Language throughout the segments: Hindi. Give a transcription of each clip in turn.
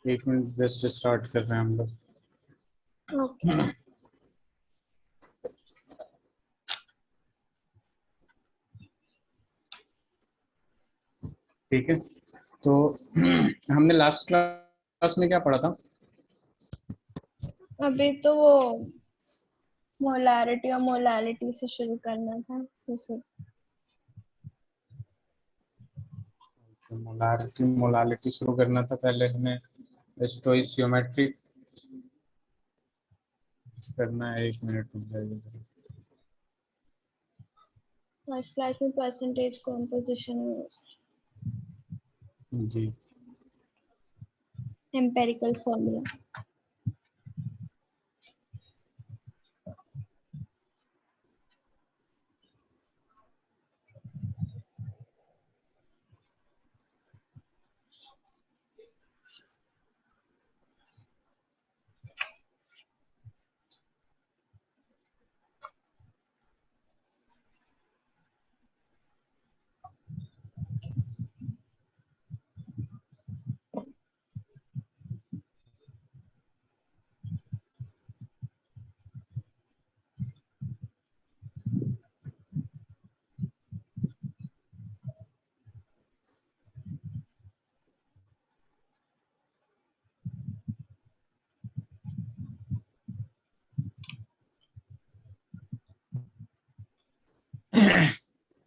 एक मिनट जस्ट स्टार्ट कर रहे हैं हम लोग। ओके। ठीक है, तो हमने लास्ट क्लास में क्या पढ़ा था? अभी तो वो मोलारिटी और मोलालिटी से शुरू करना था उसे। मोलारिटी मोलालिटी शुरू करना था। पहले हमें स्टोइशियोमेट्री करना है। एक मिनट रुक जाइए। फर्स्ट क्लास में परसेंटेज कॉम्पोजिशन जी। Empirical formula.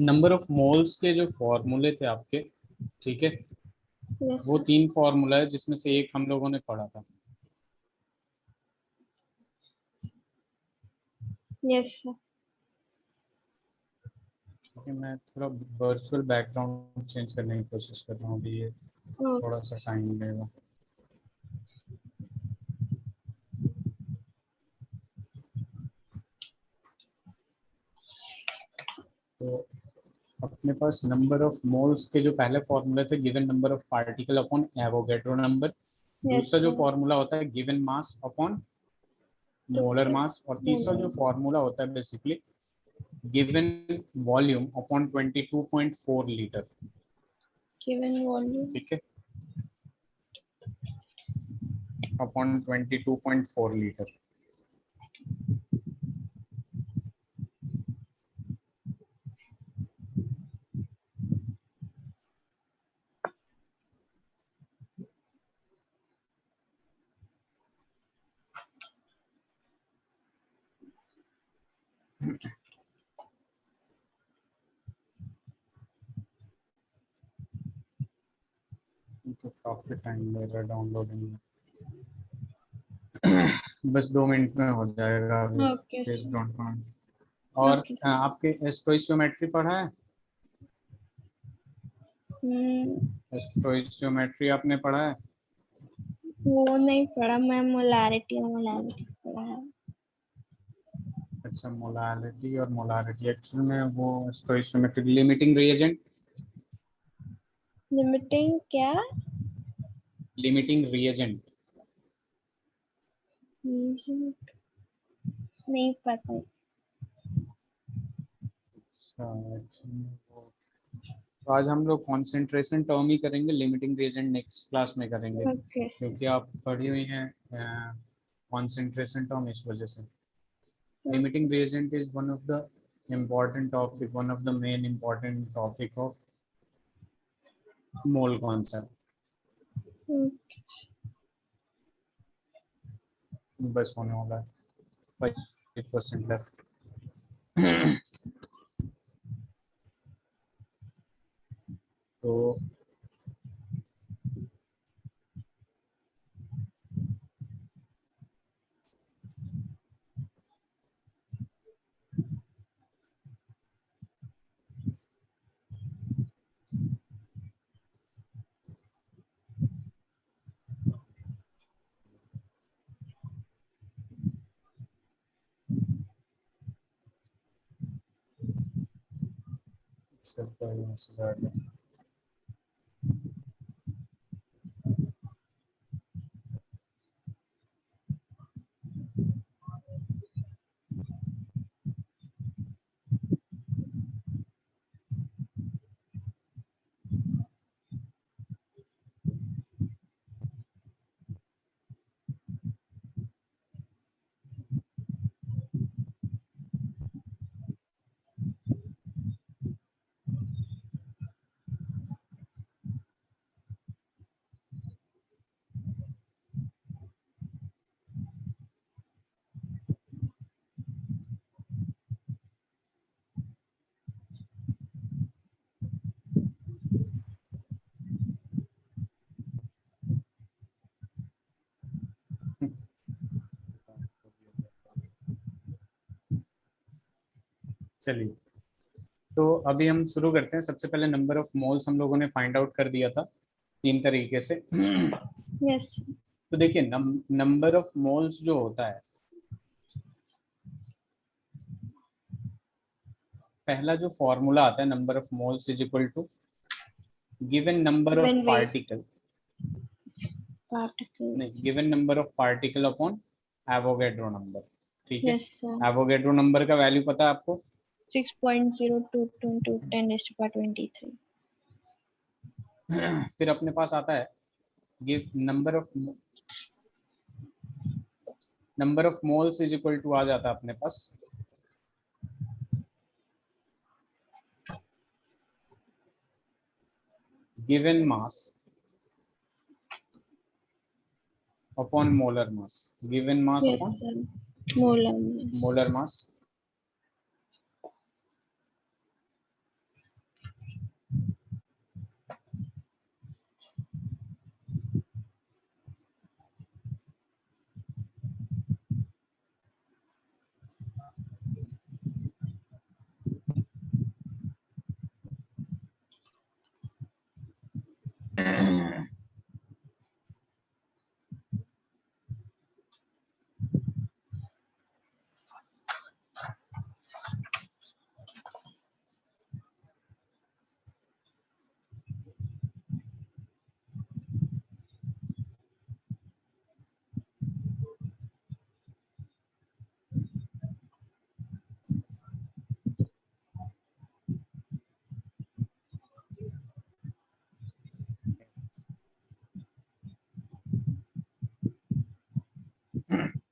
Number of moles के जो फॉर्मूले थे आपके, ठीक है, यस वो सर। 3 फॉर्मूला है जिसमें से एक हम लोगों ने पढ़ा था। Yes sir. ठीक है, मैं थोड़ा वर्चुअल बैकग्राउंड चेंज करने की कोशिश कर रहा हूँ अभी। ये थोड़ा सा टाइम लगेगा। तो अपने पास नंबर ऑफ मोल्स के जो पहले फॉर्मूले थे, given number of particle upon Avogadro number. Yes दूसरा जो सर। फॉर्मूला होता है given mass upon molar total mass. और तीसरा जो मोलर। फॉर्मूला होता है basically given volume upon 22.4 litre. Given volume. ठीक है, अपॉन 22.4 लीटर। तो काफी टाइम ले रहा है डाउनलोडिंग में। बस 2 मिनट में हो जाएगा अभी। Okay please sir. Don't mind. और ओके। आपके स्टोइशियोमेट्री पढ़ा है? हम्म। स्टोइशियोमेट्री आपने पढ़ा है? वो नहीं पढ़ा मैं, मोलारिटी और मोलालिटी पढ़ा है। अच्छा, मोलालिटी और मोलारिटी एक्चुअल में वो स्टोइशियोमेट्रिक लिमिटिंग रिएजेंट। लिमिटिंग क्या? Limiting reagent. नहीं पता। अच्छा, actually वो तो आज हम लोग कॉन्सेंट्रेशन टर्म ही करेंगे, लिमिटिंग रिएजेंट नेक्स्ट क्लास में करेंगे, ओके सर। क्योंकि आप पढ़ी हुई हैं कॉन्सेंट्रेशन टर्म, इस वजह से। Limiting reagent is one of the important topic, one of the main important topic of mole concept। बस होने वाला है, 5% लेफ्ट। तो सबका यहाँ से जाएगा। चलिए, तो अभी हम शुरू करते हैं। सबसे पहले नंबर ऑफ मोल्स हम लोगों ने फाइंड आउट कर दिया था 3 तरीके से। तो यस देखिए नंबर ऑफ मोल्स जो होता है, पहला जो फॉर्मूला आता है, number of moles is equal to given number of given weight particle, particle. नहीं, given number of particle upon Avogadro number. ठीक है, यस सर। एवोगैड्रो नंबर का वैल्यू पता है आपको? 6.02 into 10⁻23। फिर अपने पास आता है give number of moles is equal to, आ जाता है अपने पास given mass upon molar mass, given mass yes upon sir. Molar mass. Molar mass.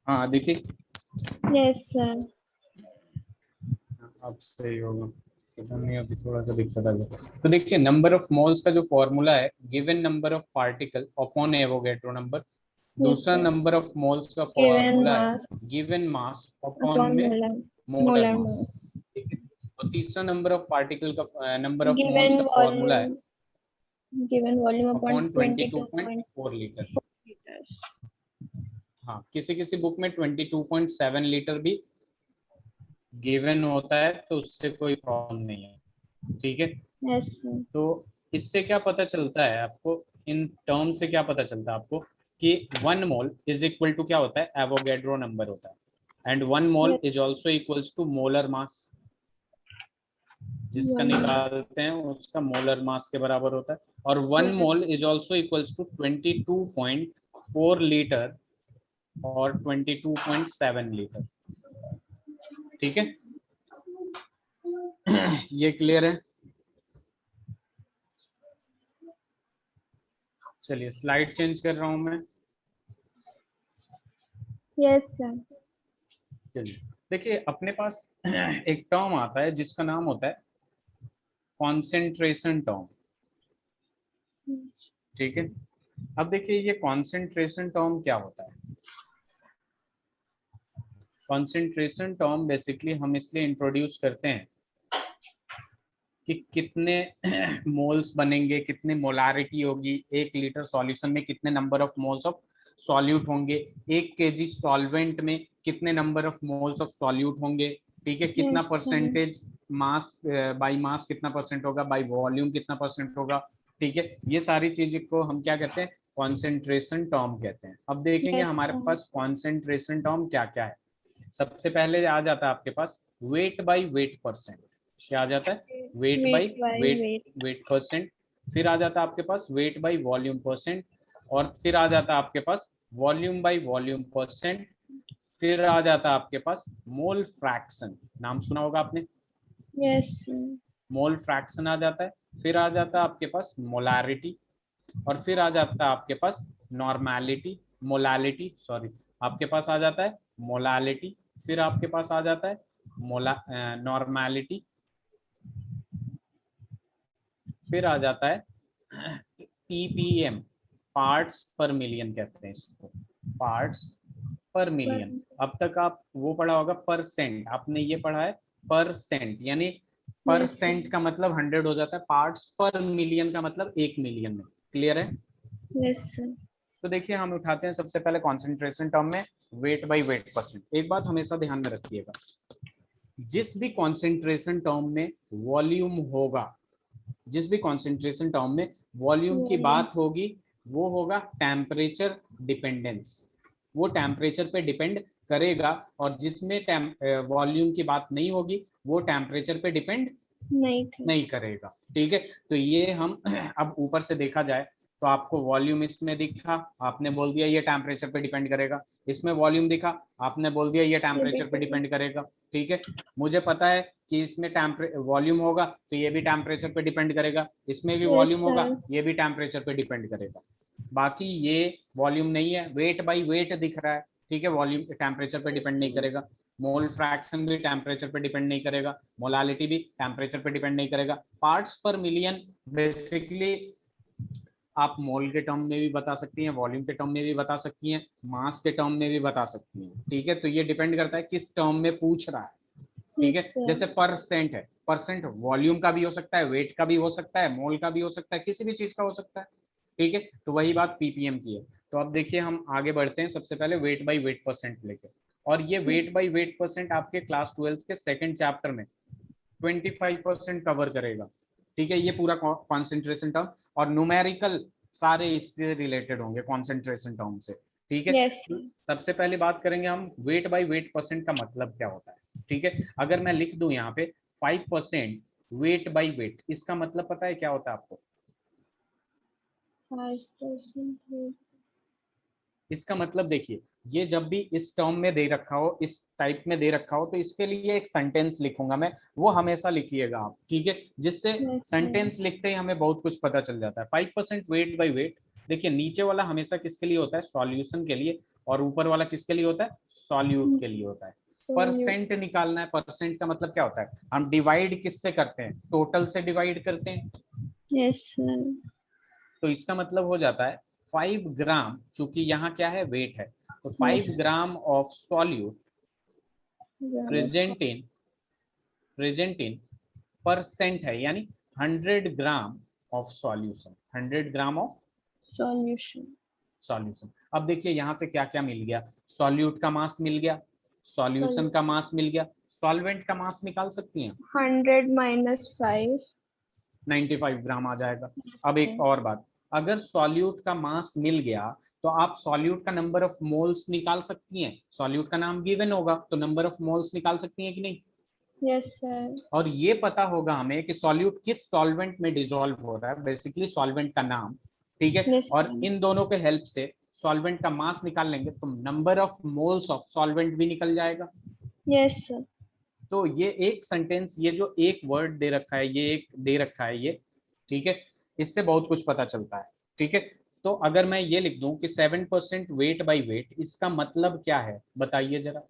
हाँ देखिए, यस सर। अब सही होगा, पता नहीं अभी थोड़ा सा दिक्कत आ गया। तो देखिए नंबर ऑफ मोल्स का जो फॉर्मूला है, given number of particle upon Avogadro number. Yes दूसरा सर। नंबर ऑफ मोल्स का गिवन फॉर्मूला है मास गिवन मास अपॉन अपॉन में मोलर मोलर मोलर मास। मास। ठीक है, और तीसरा नंबर ऑफ पार्टिकल का, नंबर ऑफ मोल्स गिवन का फॉर्मूला है volume given volume upon upon 22.4 22.4 litre. liters। हाँ, किसी किसी बुक में 22.7 लीटर भी गिवन होता है, तो उससे कोई प्रॉब्लम नहीं है। ठीक है, यस सर। तो इससे क्या पता चलता है आपको, इन टर्म से क्या पता चलता है आपको कि 1 मोल इज इक्वल टू क्या होता है, एवोगैड्रो नंबर होता है। And 1 mole yes is also equals to molar mass, जिसका 1 निकालते हैं उसका मोलर मास के बराबर होता है। और 1 mole is also equals to 22.4 litre और 22.7 लीटर। ठीक है, ये क्लियर है? चलिए स्लाइड चेंज कर रहा हूं मैं। Yes sir. चलिए देखिए, अपने पास एक टर्म आता है जिसका नाम होता है कॉन्सेंट्रेशन टर्म। ठीक है, अब देखिए ये कॉन्सेंट्रेशन टर्म क्या होता है। कॉन्सेंट्रेशन टर्म बेसिकली हम इसलिए इंट्रोड्यूस करते हैं कि कितने मोल्स बनेंगे, कितने मोलारिटी होगी, 1 लीटर सॉल्यूशन में कितने number of moles of solute होंगे, 1 kg सॉल्वेंट में कितने number of moles of solute होंगे। ठीक है, कितना yes sir. Percentage mass, by mass कितना परसेंट होगा, बाई वॉल्यूम कितना परसेंट होगा। ठीक है, ये सारी चीज को हम क्या कहते हैं, कॉन्सेंट्रेशन टर्म कहते हैं। अब देखेंगे यस हमारे सर। पास कॉन्सेंट्रेशन टर्म क्या क्या है। सबसे पहले आ जाता है आपके पास वेट बाई वेट परसेंट। क्या आ जाता है, weight by weight by weight weight. Weight percent. फिर आ जाता है आपके पास वेट बाई वॉल्यूम परसेंट। और फिर आ जाता है आपके पास वॉल्यूम बाई वॉल्यूम परसेंट। फिर आ जाता है आपके पास मोल फ्रैक्शन, नाम सुना होगा आपने, यस सर। मोल फ्रैक्शन आ जाता है। फिर आ जाता है आपके पास मोलारिटी। और फिर आ जाता है आपके पास नॉर्मेलिटी, मोलालिटी सॉरी, आपके पास आ जाता है मोलालिटी। फिर आपके पास आ जाता है मोला नॉर्मेलिटी। फिर आ जाता है ppm, पार्ट्स पर मिलियन कहते हैं इसको, पार्ट्स पर पर मिलियन। अब तक आप वो पढ़ा होगा परसेंट, आपने ये पढ़ा है परसेंट, यानी यस परसेंट सर। का मतलब 100 हो जाता है, पार्ट्स पर मिलियन का मतलब 1 मिलियन में। क्लियर है? Yes sir. तो देखिए हम उठाते हैं सबसे पहले कॉन्सेंट्रेशन टर्म में वेट बाई वेट परसेंट। एक बात हमेशा ध्यान में रखिएगा, जिस भी कॉन्सेंट्रेशन टर्म में वॉल्यूम होगा, जिस भी कॉन्सेंट्रेशन टर्म में वॉल्यूम की बात होगी, वो होगा टेम्परेचर डिपेंडेंस, वो टेम्परेचर पे डिपेंड करेगा। और जिसमें वॉल्यूम की बात नहीं होगी वो टेम्परेचर पे डिपेंड नहीं करेगा। ठीक है, तो ये हम अब ऊपर से देखा जाए तो आपको वॉल्यूम इसमें दिखा, आपने बोल दिया ये टेम्परेचर पे डिपेंड करेगा, इसमें वॉल्यूम दिखा, आपने बोल दिया ये टेम्परेचर पे डिपेंड करेगा। ठीक है, मुझे पता है कि इसमें वॉल्यूम होगा तो ये भी टेम्परेचर पे डिपेंड करेगा, इसमें भी वॉल्यूम होगा ये भी टेम्परेचर पे डिपेंड करेगा। बाकी ये वॉल्यूम नहीं है, वेट बाई वेट दिख रहा है। ठीक है, वॉल्यूम टेम्परेचर पे डिपेंड नहीं करेगा, मोल फ्रैक्शन भी टेम्परेचर पे डिपेंड नहीं करेगा, मोलालिटी भी टेम्परेचर पे डिपेंड नहीं करेगा। पार्ट्स पर मिलियन बेसिकली आप मोल के टर्म में भी बता सकती हैं, वॉल्यूम के टर्म में भी बता सकती हैं, मास के टर्म में भी बता सकती हैं। ठीक है, तो ये डिपेंड करता है किस टर्म में पूछ रहा है। ठीक है, जैसे परसेंट है, परसेंट वॉल्यूम का भी हो सकता है, वेट का भी हो सकता है, मोल का भी हो सकता है, किसी भी चीज का हो सकता है। ठीक है, तो वही बात पीपीएम की है। तो अब देखिए हम आगे बढ़ते हैं, सबसे पहले वेट बाई वेट परसेंट लेके। और ये वेट बाई वेट परसेंट आपके क्लास 12 के सेकंड चैप्टर में 25% कवर करेगा। ठीक है, ये पूरा कॉन्सेंट्रेशन टर्म और न्यूमेरिकल सारे इससे रिलेटेड होंगे कॉन्सेंट्रेशन टर्म से। ठीक है, सबसे पहले बात करेंगे हम वेट बाई वेट परसेंट का मतलब क्या होता है। ठीक है, अगर मैं लिख दूं यहाँ पे 5% वेट बाई वेट, इसका मतलब पता है क्या होता है आपको? 5%। इसका मतलब देखिए, ये जब भी इस टर्म में दे रखा हो, इस टाइप में दे रखा हो, तो इसके लिए एक सेंटेंस लिखूंगा मैं, वो हमेशा लिखिएगा आप। ठीक है, जिससे सेंटेंस लिखते ही हमें बहुत कुछ पता चल जाता है। 5% वेट बाई वेट, देखिए नीचे वाला हमेशा किसके लिए होता है? सॉल्यूशन के लिए, और ऊपर वाला किसके लिए होता है? सॉल्यूट के लिए होता है। परसेंट निकालना है, परसेंट का मतलब क्या होता है? हम डिवाइड किससे करते हैं? टोटल से डिवाइड करते हैं। Yes sir. तो इसका मतलब हो जाता है 5 ग्राम, चूंकि यहाँ क्या है? वेट है, तो 5 gram of solute present in percent है, यानी 100 gram of solution, 100 gram of solution. अब देखिए यहाँ से क्या क्या मिल गया? सॉल्यूट का मास मिल गया, सॉल्यूशन का मास मिल गया, सॉल्वेंट का मास निकाल सकती हैं? 100 - 5 95 ग्राम आ जाएगा। अब एक और बात, अगर सॉल्यूट का मास मिल गया तो आप सॉल्यूट का नंबर ऑफ मोल्स निकाल सकती हैं। सॉल्यूट का नाम गिवन होगा तो नंबर ऑफ मोल्स निकाल सकती हैं कि नहीं? Yes sir. और ये पता होगा हमें कि सॉल्यूट किस सॉल्वेंट में डिसॉल्व हो रहा है, बेसिकली सॉल्वेंट का नाम। ठीक है, और इन दोनों के हेल्प से सॉल्वेंट का मास निकाल लेंगे तो number of moles of solvent भी निकल जाएगा। Yes sir. तो ये एक सेंटेंस, ये जो एक वर्ड दे रखा है, ये एक दे रखा है ये, ठीक है, इससे बहुत कुछ पता चलता है। ठीक है, तो अगर मैं ये लिख दूं कि 7% वेट बाई वेट, इसका मतलब क्या है बताइए जरा?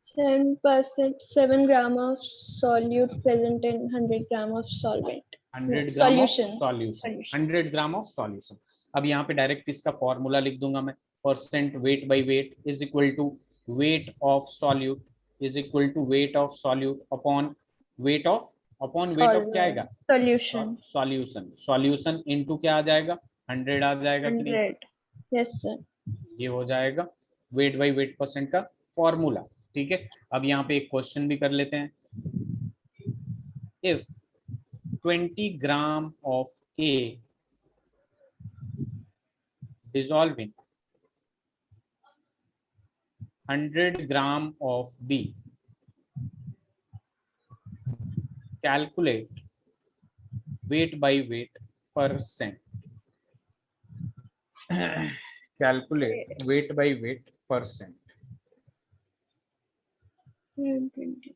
7%, 7 gram of solute present in 100 gram of solvent. 100 gram of solution, 100 gram of solution. अब यहाँ पे डायरेक्ट इसका फॉर्मूला लिख दूंगा मैं, percent weight by weight is equal to weight of solute is equal to weight of solute upon weight of क्या आएगा? सॉल्यूशन। सॉल्यूशन, सॉल्यूशन इनटू क्या आ जाएगा? 100 आ जाएगा कि नहीं? 100। Yes sir. ये हो जाएगा वेट बाई वेट परसेंट का फॉर्मूला। ठीक है, अब यहाँ पे एक क्वेश्चन भी कर लेते हैं। If 20 gram of A dissolve in 100 gram of B, calculate weight by weight percent. Calculate weight by weight percent. 20.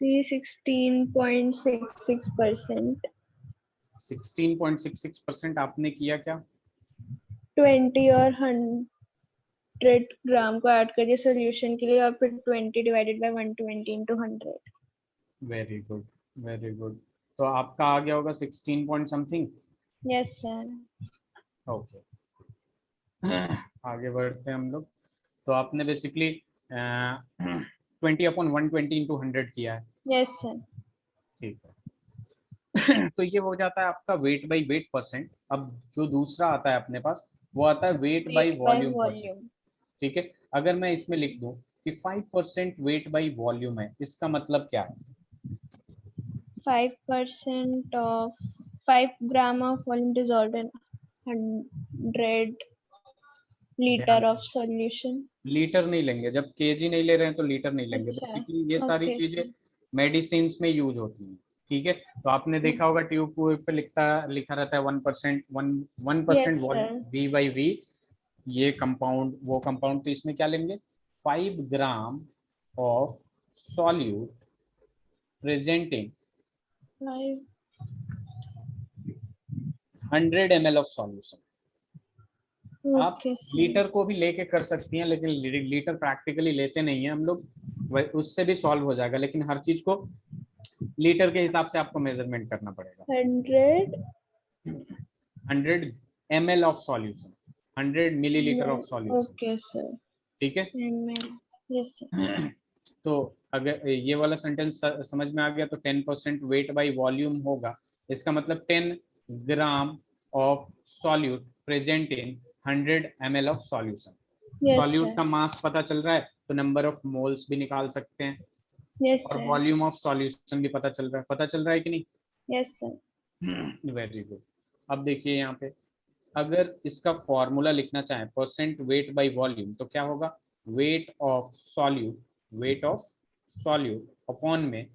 16.66%. 16.66% आपने किया क्या? 20 और 100 ग्राम को ऐड करिए सोल्यूशन के लिए और फिर 20 divided by 120 into 100. Very good, very good. तो आपका आ गया होगा 16 point something. Yes sir. Okay, आगे बढ़ते हैं हम लोग। तो आपने बेसिकली 20/120 into 100 किया है। Yes sir. ठीक है। तो ये हो जाता है आपका वेट बाई वेट परसेंट। अब जो दूसरा आता है अपने पास वो आता है weight by weight by volume percent. Volume. ठीक है, अगर मैं इसमें लिख दूं कि 5% वेट बाई वॉल्यूम है, इसका मतलब क्या है? 5% of 5 gram of volume dissolved in 100 liter ध्यान से, of solution. लीटर नहीं लेंगे, जब केजी नहीं ले रहे हैं तो लीटर नहीं लेंगे। अच्छा, बेसिकली ये सारी ओके चीजें सर। मेडिसिन में यूज होती हैं। ठीक है, तो आपने देखा होगा ट्यूब पे लिखा रहता है 1%, one yes percent sir. V by V, ये कंपाउंड वो कंपाउंड। तो इसमें क्या लेंगे? 5 gram of solute presenting 5 100 ml of solution. आप ओके सर। लीटर को भी लेके कर सकती हैं, लेकिन लीटर प्रैक्टिकली लेते नहीं है हम लोग। उससे भी सॉल्व हो जाएगा, लेकिन हर चीज को लीटर के हिसाब से आपको मेजरमेंट करना पड़ेगा। 100 100 ml of solution, 100 millilitre of solution. Okay sir. ठीक है। ml। Yes sir. तो अगर ये वाला सेंटेंस समझ में आ गया तो 10% वेट बाई वॉल्यूम होगा। इसका मतलब 10 ग्राम of solute present in 100 ml of solution. Yes solute sir. का मास पता चल रहा है तो नंबर ऑफ मोल्स भी निकाल सकते हैं, यस और सर। वॉल्यूम ऑफ सॉल्यूशन भी पता चल रहा है। पता चल रहा है कि नहीं? Yes sir. Very good. अब देखिए यहाँ पे, अगर इसका फॉर्मूला लिखना चाहें परसेंट वेट बाय वॉल्यूम, तो क्या होगा? Wait of solute, wait of solute upon में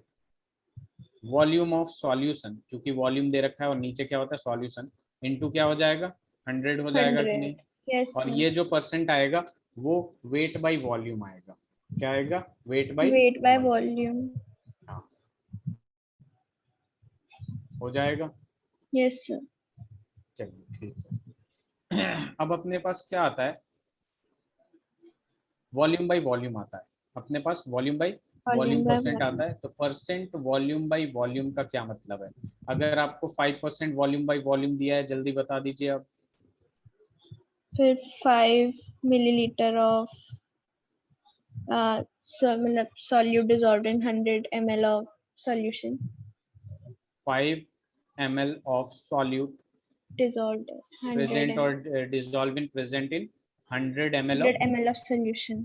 वॉल्यूम ऑफ सॉल्यूशन, क्योंकि वॉल्यूम दे रखा है और नीचे क्या होता है? सॉल्यूशन, इनटू क्या हो जाएगा? 100 हो जाएगा कि 100। नहीं? यस और सर। ये जो परसेंट आएगा वो वेट बाय वॉल्यूम आएगा। क्या आएगा? Wait by weight by volume. Volume. हाँ, हो जाएगा। Yes sir. चलिए ठीक है। अब अपने पास क्या आता है? वॉल्यूम बाय वॉल्यूम आता है अपने पास। Volume by volume volume by percent volume. आता है। तो परसेंट वॉल्यूम बाय वॉल्यूम का क्या मतलब है? अगर आपको 5% वॉल्यूम बाय वॉल्यूम दिया है, जल्दी बता दीजिए आप। फिर 5 मिलीलीटर ऑफ मतलब solute dissolved in 100 ml of solution. 5 ml of solute Dissolved 100 present और ml, dissolve in present in 100 ml 100 of ml of solution.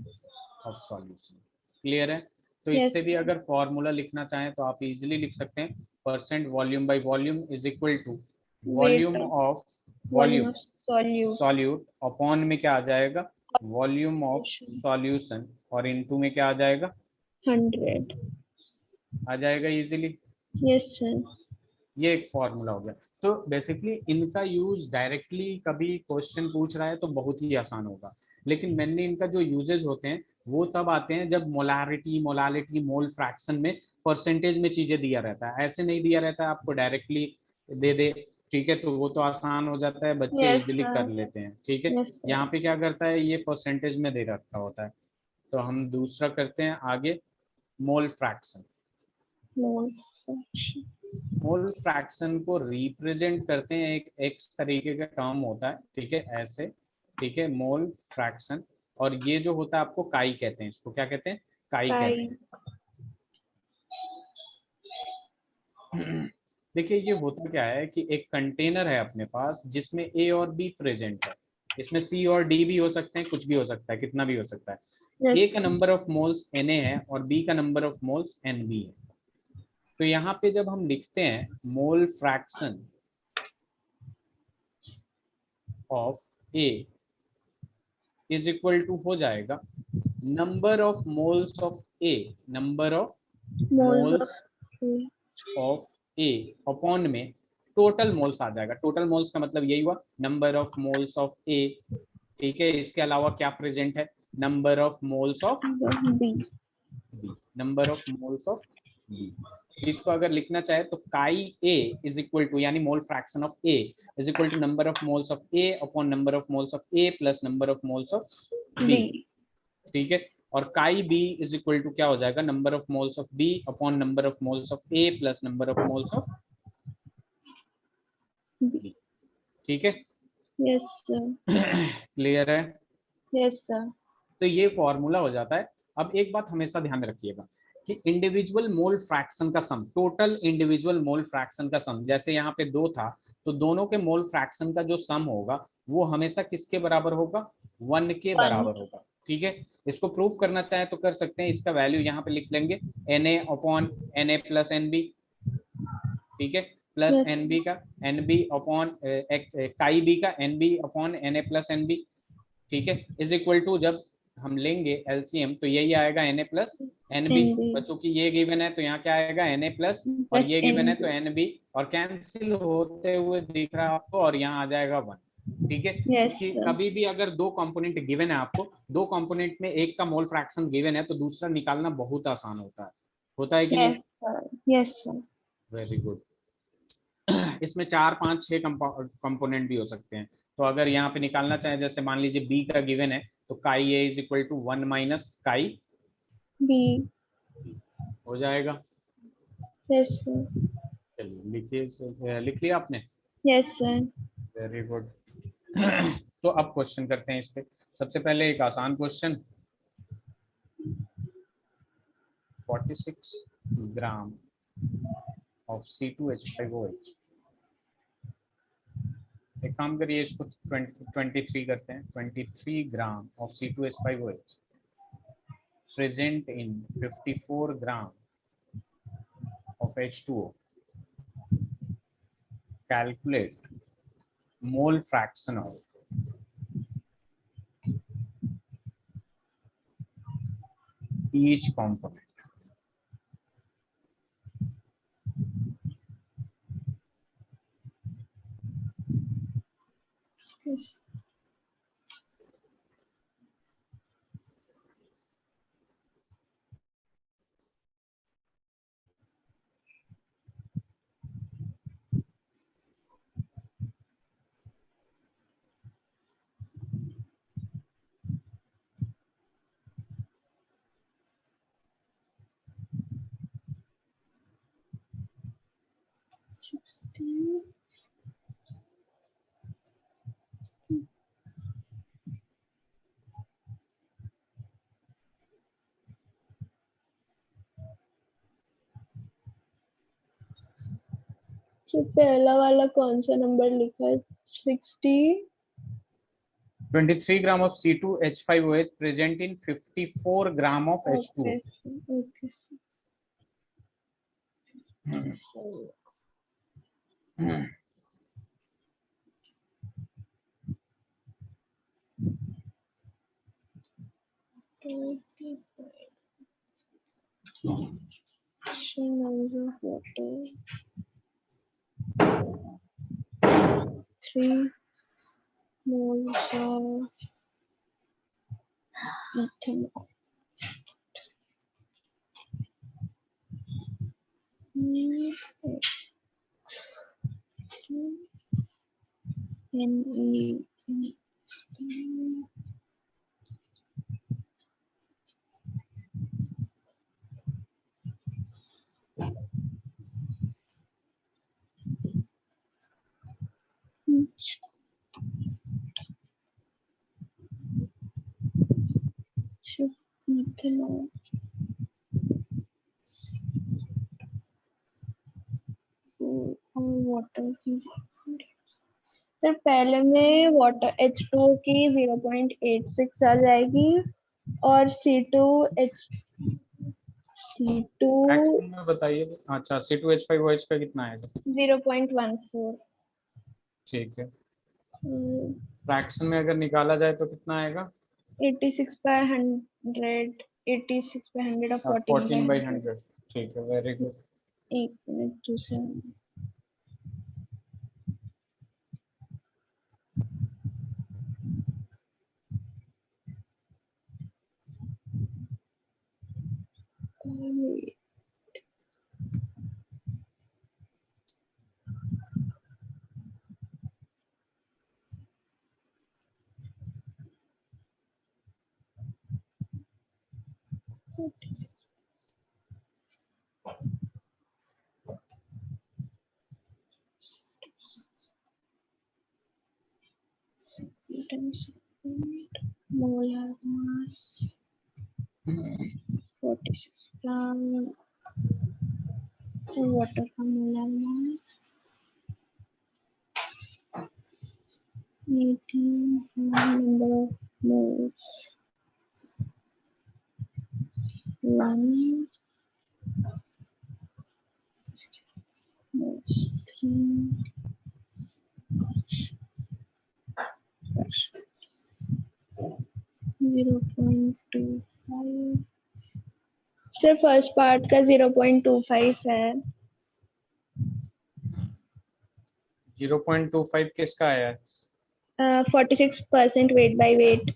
Solution. Clear है? तो इससे Yes भी sir. अगर फॉर्मूला लिखना चाहें तो आप इजीली लिख सकते हैं, percent volume by volume is equal to Weight volume of of volume volume of solute solute upon में क्या आ जाएगा? वॉल्यूम ऑफ solution सॉल्यूशन, और इनटू में क्या आ जाएगा? 100. आ जाएगा इजीली। Yes sir. ये एक फॉर्मूला हो गया। तो बेसिकली इनका यूज डायरेक्टली कभी क्वेश्चन पूछ रहा है तो बहुत ही आसान होगा, लेकिन मेनली इनका जो यूजेस होते हैं वो तब आते हैं जब मोलारिटी, मोलालिटी, मोल फ्रैक्शन में परसेंटेज में चीजें दिया रहता है। ऐसे नहीं दिया रहता है आपको डायरेक्टली दे दे। ठीक है, तो वो तो आसान हो जाता है, बच्चे Yes इजीली कर sir. लेते हैं। ठीक है, Yes sir. यहाँ पे क्या करता है, ये परसेंटेज में दे रखा होता है। तो हम दूसरा करते हैं आगे, mole fraction. Mole fraction. Mole fraction को रिप्रेजेंट करते हैं एक एक्स तरीके का टर्म होता है। ठीक है, ऐसे। ठीक है, मोल फ्रैक्शन। और ये जो होता है आपको काई कहते हैं, इसको क्या कहते हैं? काई कहते Pi. हैं। देखिए ये होता क्या है कि एक कंटेनर है अपने पास जिसमें ए और बी प्रेजेंट है। इसमें सी और डी भी हो सकते हैं, कुछ भी हो सकता है, कितना भी हो सकता है। ए Yes का sir. Number of moles Na है और बी का नंबर ऑफ मोल्स Nb है। तो यहाँ पे जब हम लिखते हैं mole fraction of A is equal to हो जाएगा number of moles of A, number of Moles of moles of A upon में टोटल मोल्स आ जाएगा। टोटल मोल्स का मतलब यही हुआ number of moles of A. ठीक है, इसके अलावा क्या प्रेजेंट है? Number of moles of B. B, number of moles of B. इसको अगर लिखना चाहे तो काई ए इज इक्वल टू, यानी mole fraction of A is equal to number of moles of A upon number of moles of A plus number of moles of B. B. ठीक है, और काई बी इज इक्वल टू क्या हो जाएगा? Number of moles of B upon number of moles of A plus number of moles of B. B. ठीक है। Yes sir. क्लियर है? Yes sir. तो ये फॉर्मूला हो जाता है। अब एक बात हमेशा ध्यान में रखिएगा, कि इंडिविजुअल मोल फ्रैक्शन का सम, टोटल इंडिविजुअल मोल फ्रैक्शन का सम, जैसे यहाँ पे 2 था तो दोनों के मोल फ्रैक्शन का जो सम होगा वो हमेशा किसके बराबर होगा, 1 के वन। बराबर होगा। ठीक है, इसको प्रूव करना चाहे तो कर सकते हैं, इसका वैल्यू यहाँ पे लिख लेंगे Na upon Na plus Nb। ठीक है, प्लस यस Nb का Nb अपॉन काई बी का Nb upon Na plus Nb। ठीक है, इज इक्वल टू, जब हम लेंगे एलसीएम तो यही आएगा Na plus Nb, N B बच्चों की ये गिवन है तो यहाँ क्या आएगा Na प्लस, और प्लस ये एन गिवन है तो बी। Nb, और कैंसिल होते हुए दिख रहा है आपको, और यहाँ आ जाएगा 1। ठीक है, यस क्योंकि सर। कभी भी अगर 2 कंपोनेंट गिवन है आपको, 2 कंपोनेंट में एक का मोल फ्रैक्शन गिवन है तो दूसरा निकालना बहुत आसान होता है कि नहीं? Yes sir. Yes sir. Very good. इसमें 4 5 6 कंपोनेंट भी हो सकते हैं, तो अगर यहाँ पे निकालना चाहे, जैसे मान लीजिए बी का गिवन है तो काई ए इज इक्वल टू 1 माइनस काई बी। हो जाएगा। Yes sir. चलिए लिखिए, लिख लिया आपने? Yes sir. Very good. तो अब क्वेश्चन करते हैं इस पे। सबसे पहले एक आसान क्वेश्चन, 46 ग्राम ऑफ C2H5OH। एक काम करिए, इसको 23 करते हैं। 23 gram of C2H5OH present in 54 gram of H2O. Calculate mole fraction of each component. Yes. तो पहला वाला कौन सा नंबर लिखा है? 60। 23 gram of C2H5OH present in 54 gram of okay H2O. Okay sir. Three moles of ethanol. Ne. Ethanol. और वाटर की, सर पहले में वाटर H2O की 0.86 आ जाएगी, और C2 फ्रैक्शन में बताइए। अच्छा, C2H5OH का कितना आएगा? 0.14। ठीक है, फ्रैक्शन में अगर निकाला जाए तो कितना आएगा? 86/100, 86/100 और 14/100। 14/100। ठीक है, वेरी गुड। एक मिनट दूसरा। molar mass 46 gram water का molar mass 18 number of moles 1 moles 3 0.25 सिर्फ फर्स्ट पार्ट का 0.25 है 0.25 किसका आया है? 46% वेट बाय वेट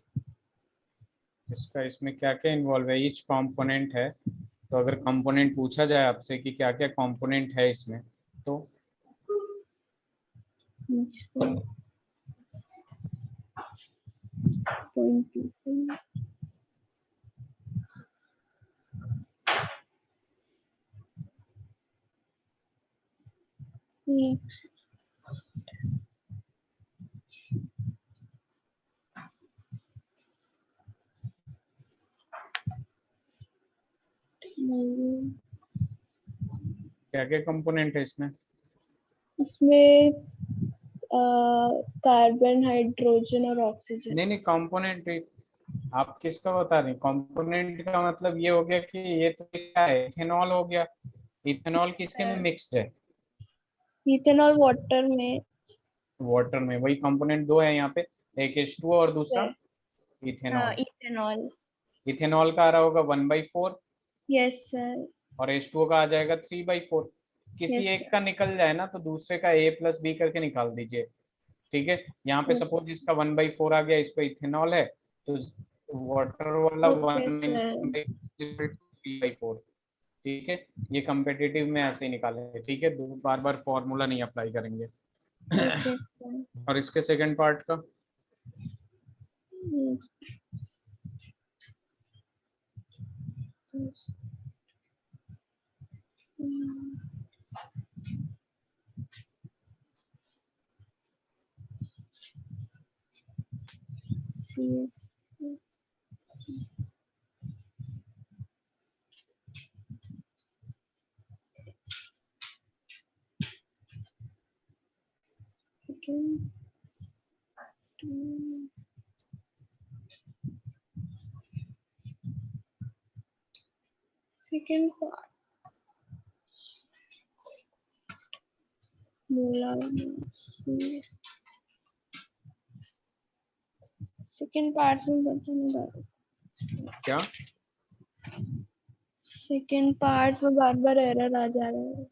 इसका इसमें क्या क्या इन्वॉल्व है? ईच कंपोनेंट है, तो अगर कंपोनेंट पूछा जाए आपसे कि क्या क्या कंपोनेंट है इसमें, तो 0.25 क्या क्या कंपोनेंट है इसमें? इसमें कार्बन हाइड्रोजन और ऑक्सीजन नहीं नहीं, कंपोनेंट आप किसका बता रहे हैं? कंपोनेंट का मतलब ये हो गया कि ये तो क्या है, इथेनॉल हो गया। इथेनॉल किसके में मिक्स्ड है? इथेनॉल वाटर में वाटर में। वही कंपोनेंट दो है यहाँ पे, एक H2O और दूसरा है इथेनॉल। इथेनॉल इथेनॉल का आ रहा होगा 1/4 यस सर और H2O का आ जाएगा 3/4। किसी यस एक का निकल जाए ना तो दूसरे का A+B करके निकाल दीजिए। ठीक है, यहाँ पे सपोज इसका 1/4 आ गया, इसका इथेनॉल है, तो वाटर वाला ओके 1 - सर 3/4। ठीक है, ये कम्पिटिटिव में ऐसे ही निकालेंगे। ठीक है, दो बार बार फॉर्मूला नहीं अप्लाई करेंगे। ओके सर और इसके सेकंड पार्ट का second part molar mass second part में बताने क्या? सेकेंड पार्ट में बार बार एरर आ जा रहा है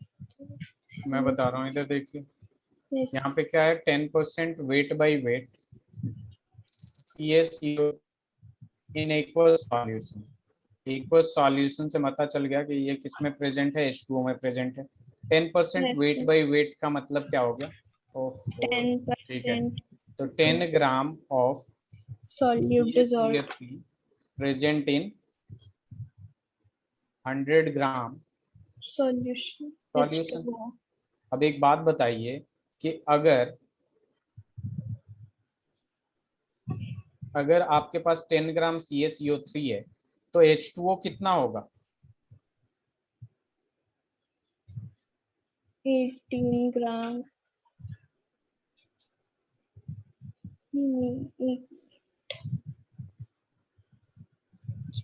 मैं बता रहा हूँ, इधर देखिए। यस यहाँ पे क्या है, 10% wait by wait CaCO in aqueous solution. Aqueous solution से पता चल गया कि ये किस में प्रेजेंट है, H2O में प्रेजेंट है। 10% वेट बाई वेट का मतलब क्या हो गया? ठीक है, 10% तो 10 gram of solute dissolved CaCO3 present in 100 gram solution solution. H2O अब एक बात बताइए कि अगर आपके पास 10 ग्राम CaCO3 है तो H2O कितना होगा? 18 ग्राम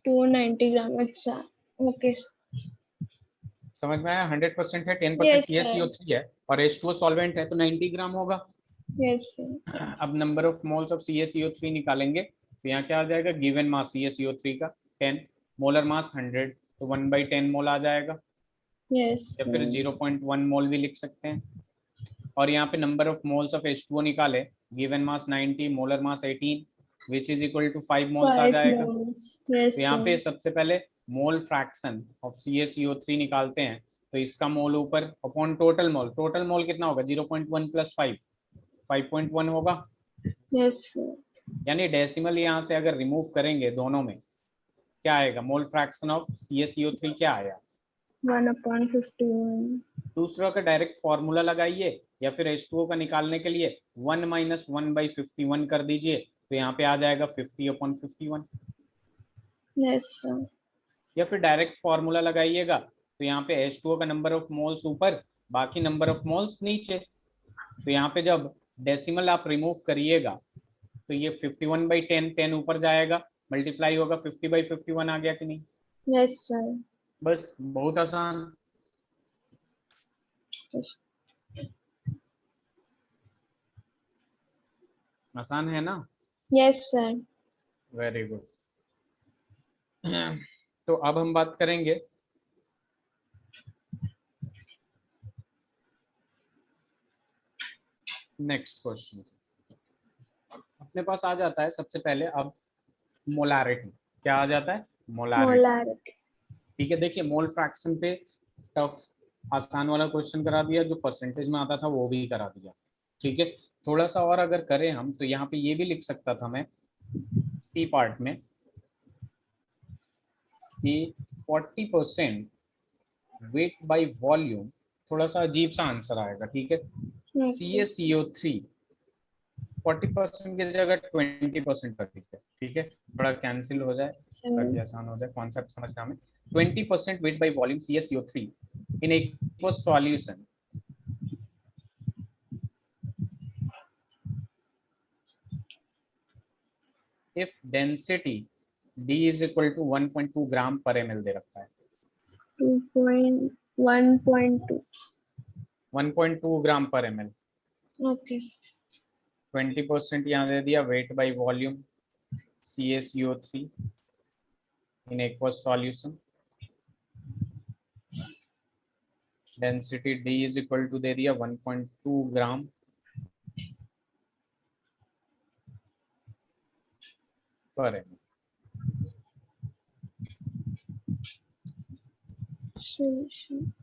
290 ग्राम अच्छा ओके समझ में आया? 100% है, 10% यस सर CaCO3 है और H2O सॉल्वेंट है, तो 90 ग्राम होगा। यस सर अब number of moles of CaCO3 निकालेंगे, तो यहाँ क्या आ जाएगा? गिवन मास CaCO3 का 10, मोलर मास 100, तो 1/10 मोल आ जाएगा, यस या फिर 0.1 मोल भी लिख सकते हैं। और यहाँ पे number of moles of H2O निकाले, given mass 90, molar mass 18, which is equal to 5 moles आ 5 जाएगा। moles तो यस यहाँ पे सर सबसे पहले मोल फ्रैक्शन ऑफ CaCO3 निकालते हैं, तो इसका मोल ऊपर अपॉन टोटल मोल कितना होगा? 0.1 + 5 5.1 होगा। यस सर यानी डेसिमल यहाँ से अगर रिमूव करेंगे दोनों में, क्या आएगा? मोल फ्रैक्शन ऑफ CaCO3 क्या आया? 1/51 दूसरा का डायरेक्ट फॉर्मूला लगाइए, या फिर H2O का निकालने के लिए 1 - 1/51 कर दीजिए, तो यहाँ पे आ जाएगा 50/51। यस सर या फिर डायरेक्ट फॉर्मूला लगाइएगा, तो यहाँ पे H2O का नंबर ऑफ मोल्स ऊपर, बाकी नंबर ऑफ मोल्स नीचे। तो यहाँ पे जब डेसिमल आप रिमूव करिएगा तो ये 51/10, 10 ऊपर जाएगा, मल्टीप्लाई होगा, 50/51 आ गया कि नहीं? Yes sir. बस, बहुत आसान। आसान है ना? Yes sir. Very good. तो अब हम बात करेंगे नेक्स्ट क्वेश्चन। अपने पास आ जाता है सबसे पहले अब मोलारिटी। क्या आ जाता है? मोलारिटी। मोलारिटी। ठीक है, देखिए मोल फ्रैक्शन पे टफ आसान वाला क्वेश्चन करा दिया, जो परसेंटेज में आता था वो भी करा दिया। ठीक है, थोड़ा सा और अगर करें हम तो यहाँ पे ये भी लिख सकता था मैं सी पार्ट में कि 40% वेट बाय वॉल्यूम, थोड़ा सा अजीब सा आंसर आएगा। ठीक है, CaCO3 40% की जगह 20% कर दीजिए। ठीक है, थोड़ा कैंसिल हो जाए ताकि आसान हो जाए कॉन्सेप्ट समझना में। 20% weight by volume CaCO3 in aqueous solution if density D is equal to 1.2 ग्राम पर ml दे रखा है। 1.2। 1.2 ग्राम पर ml। ओके। 20% यहाँ दे दिया weight by volume CaCO3 in aqueous solution, density D is equal to दे दिया 1.2 ग्राम पर ml। solution।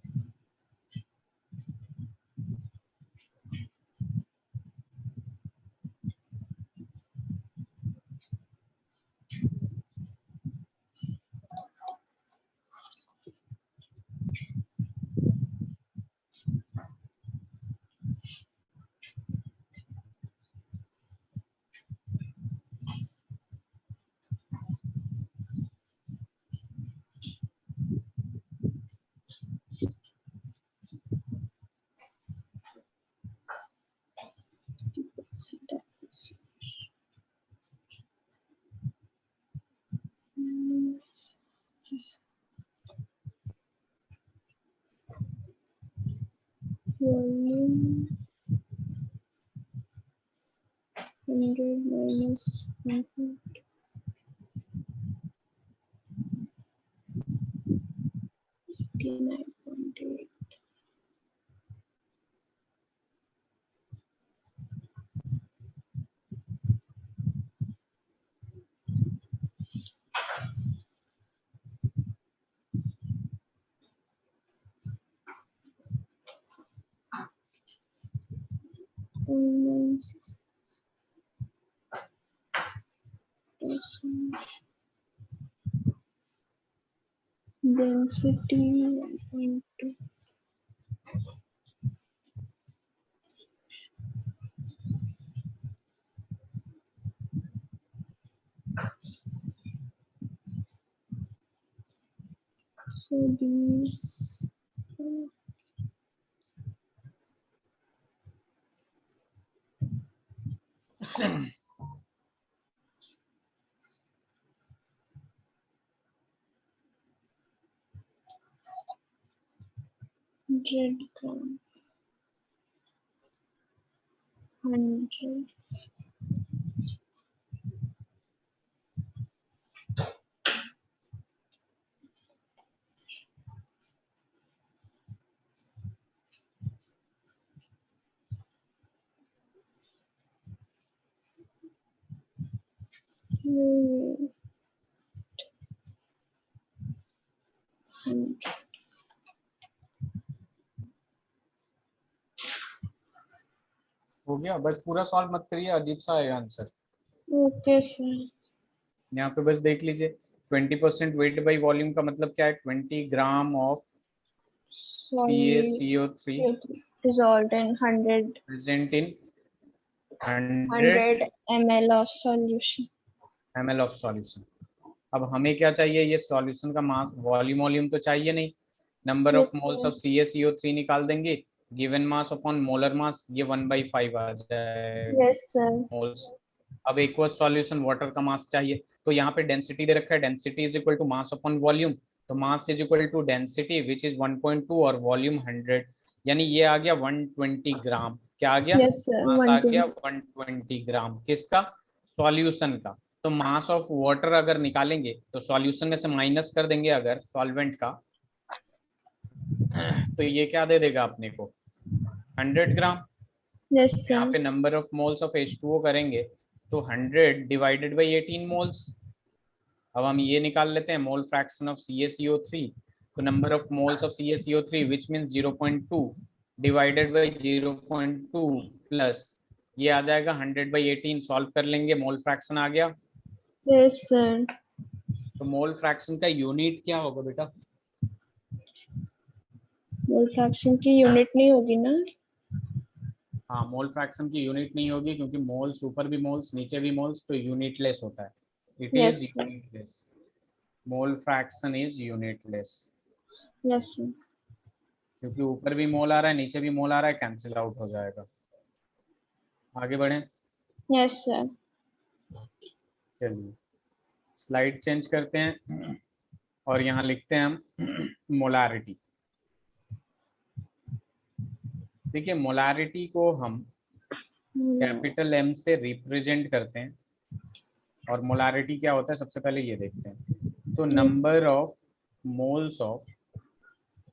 Volume 100 minus 159.8। Density 1.2। So these hundred gram 100 हो गया, बस पूरा सॉल्व मत करिए, अजीब सा आएगा आंसर। Okay sir. यहाँ पे बस देख लीजिए 20% वेट बाय वॉल्यूम का मतलब क्या है? 20 gram of CaCO3 dissolved in 100 present in 100 ml of solution। ml of solution। अब हमें क्या चाहिए, ये सॉल्यूशन का मास, वॉल्यूम वॉल्यूम तो चाहिए नहीं। Number of Yes, moles sir. Of CaCO3 निकाल देंगे, गिवन मास अपॉन मोलर मास, ये 1/5 आ जाएगा Yes, sir. मोल्स। अब एक्वस सॉल्यूशन वाटर का मास चाहिए, तो यहाँ पे डेंसिटी दे रखा है, density is equal to mass upon volume, तो mass is equal to density which is 1.2 और वॉल्यूम 100, यानी ये आ गया 120 ग्राम। क्या आ गया, Yes, sir. मास आ गया 120. 120 ग्राम, किसका, सॉल्यूशन का। तो मास ऑफ वाटर अगर निकालेंगे तो सॉल्यूशन में से माइनस कर देंगे अगर सॉल्वेंट का, तो ये क्या दे देगा अपने को, 100 ग्राम। Yes, यहाँ sir. पे number of moles of H2O करेंगे तो 100 डिवाइडेड बाई 18 मोल्स। अब हम ये निकाल लेते हैं मोल फ्रैक्शन ऑफ CaCO3, तो number of moles of CaCO3 which means 0.2 divided by 0.2 plus ये आ जाएगा 100/18, सॉल्व कर लेंगे, मोल फ्रैक्शन आ गया। Yes, sir. तो मोल फ्रैक्शन का यूनिट क्या होगा बेटा, मोल फ्रैक्शन की यूनिट नहीं होगी ना? हाँ मोल फ्रैक्शन की यूनिट नहीं होगी क्योंकि मोल्स ऊपर भी मोल्स नीचे भी मोल्स, तो यूनिटलेस होता है, it is Yes, sir. Unitless, mole fraction is unitless, Yes, sir. क्योंकि ऊपर भी मोल आ रहा है नीचे भी मोल आ रहा है, कैंसिल आउट हो जाएगा। आगे बढ़ें, Yes, sir. चलिए स्लाइड चेंज करते हैं और यहाँ लिखते हैं हम मोलारिटी। देखिए मोलारिटी को हम कैपिटल M से रिप्रेजेंट करते हैं, और मोलारिटी क्या होता है सबसे पहले ये देखते हैं। तो number of moles of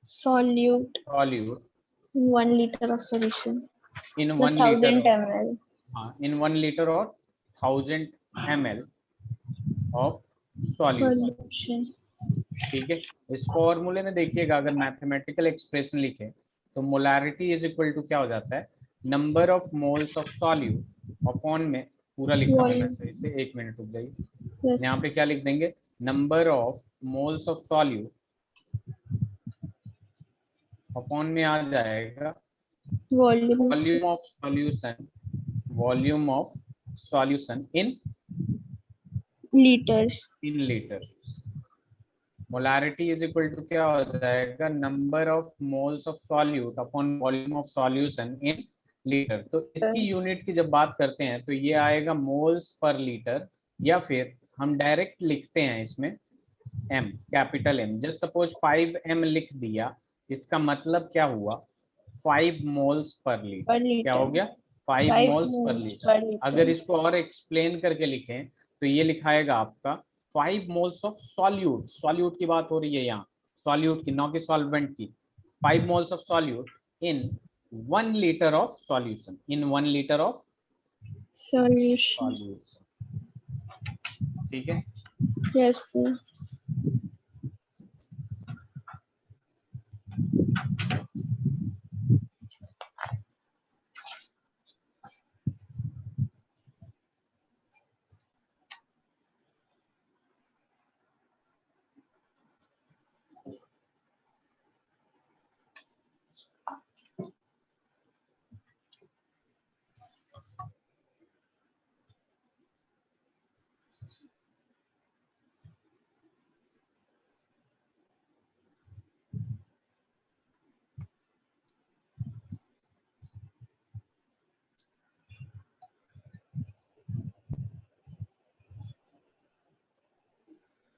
Solute solute 1 liter of solution. In The 1 litre 1000 of, ml. हाँ इन 1 लीटर और 1000 ml ऑफ सॉल्यूशन। Solution. ठीक है, इस फॉर्मूले में देखिएगा अगर मैथमेटिकल एक्सप्रेशन लिखे तो मोलारिटी इज इक्वल टू क्या हो जाता है, number of moles of solute upon में, पूरा लिखा हूँ मैं Volume. सही से, एक मिनट रुक जाइए, Yes. यहाँ पे क्या लिख देंगे, number of moles of solute upon में आ जाएगा Volume of volume of solution, volume of solution in liters. Litre. Molarity is equal to क्या हो जाएगा, number of moles of solute upon volume of solution in litre. तो इसकी यूनिट की जब बात करते हैं तो ये आएगा मोल्स पर लीटर, या फिर हम डायरेक्ट लिखते हैं इसमें M, capital M। Just suppose 5M लिख दिया, इसका मतलब क्या हुआ, 5 मोल्स पर Per लीटर। क्या liter. हो गया, 5 5 moles per moles litre. per liter. अगर इसको और एक्सप्लेन करके लिखें तो ये लिखाएगा आपका 5 मोल्स ऑफ सॉल्यूट, सॉल्यूट की बात हो रही है यहाँ, सॉल्यूट की, नॉट की सॉल्वेंट की, 5 moles of solute in 1 litre of solution, in 1 litre of Solution. Solution. ठीक है, Yes, sir.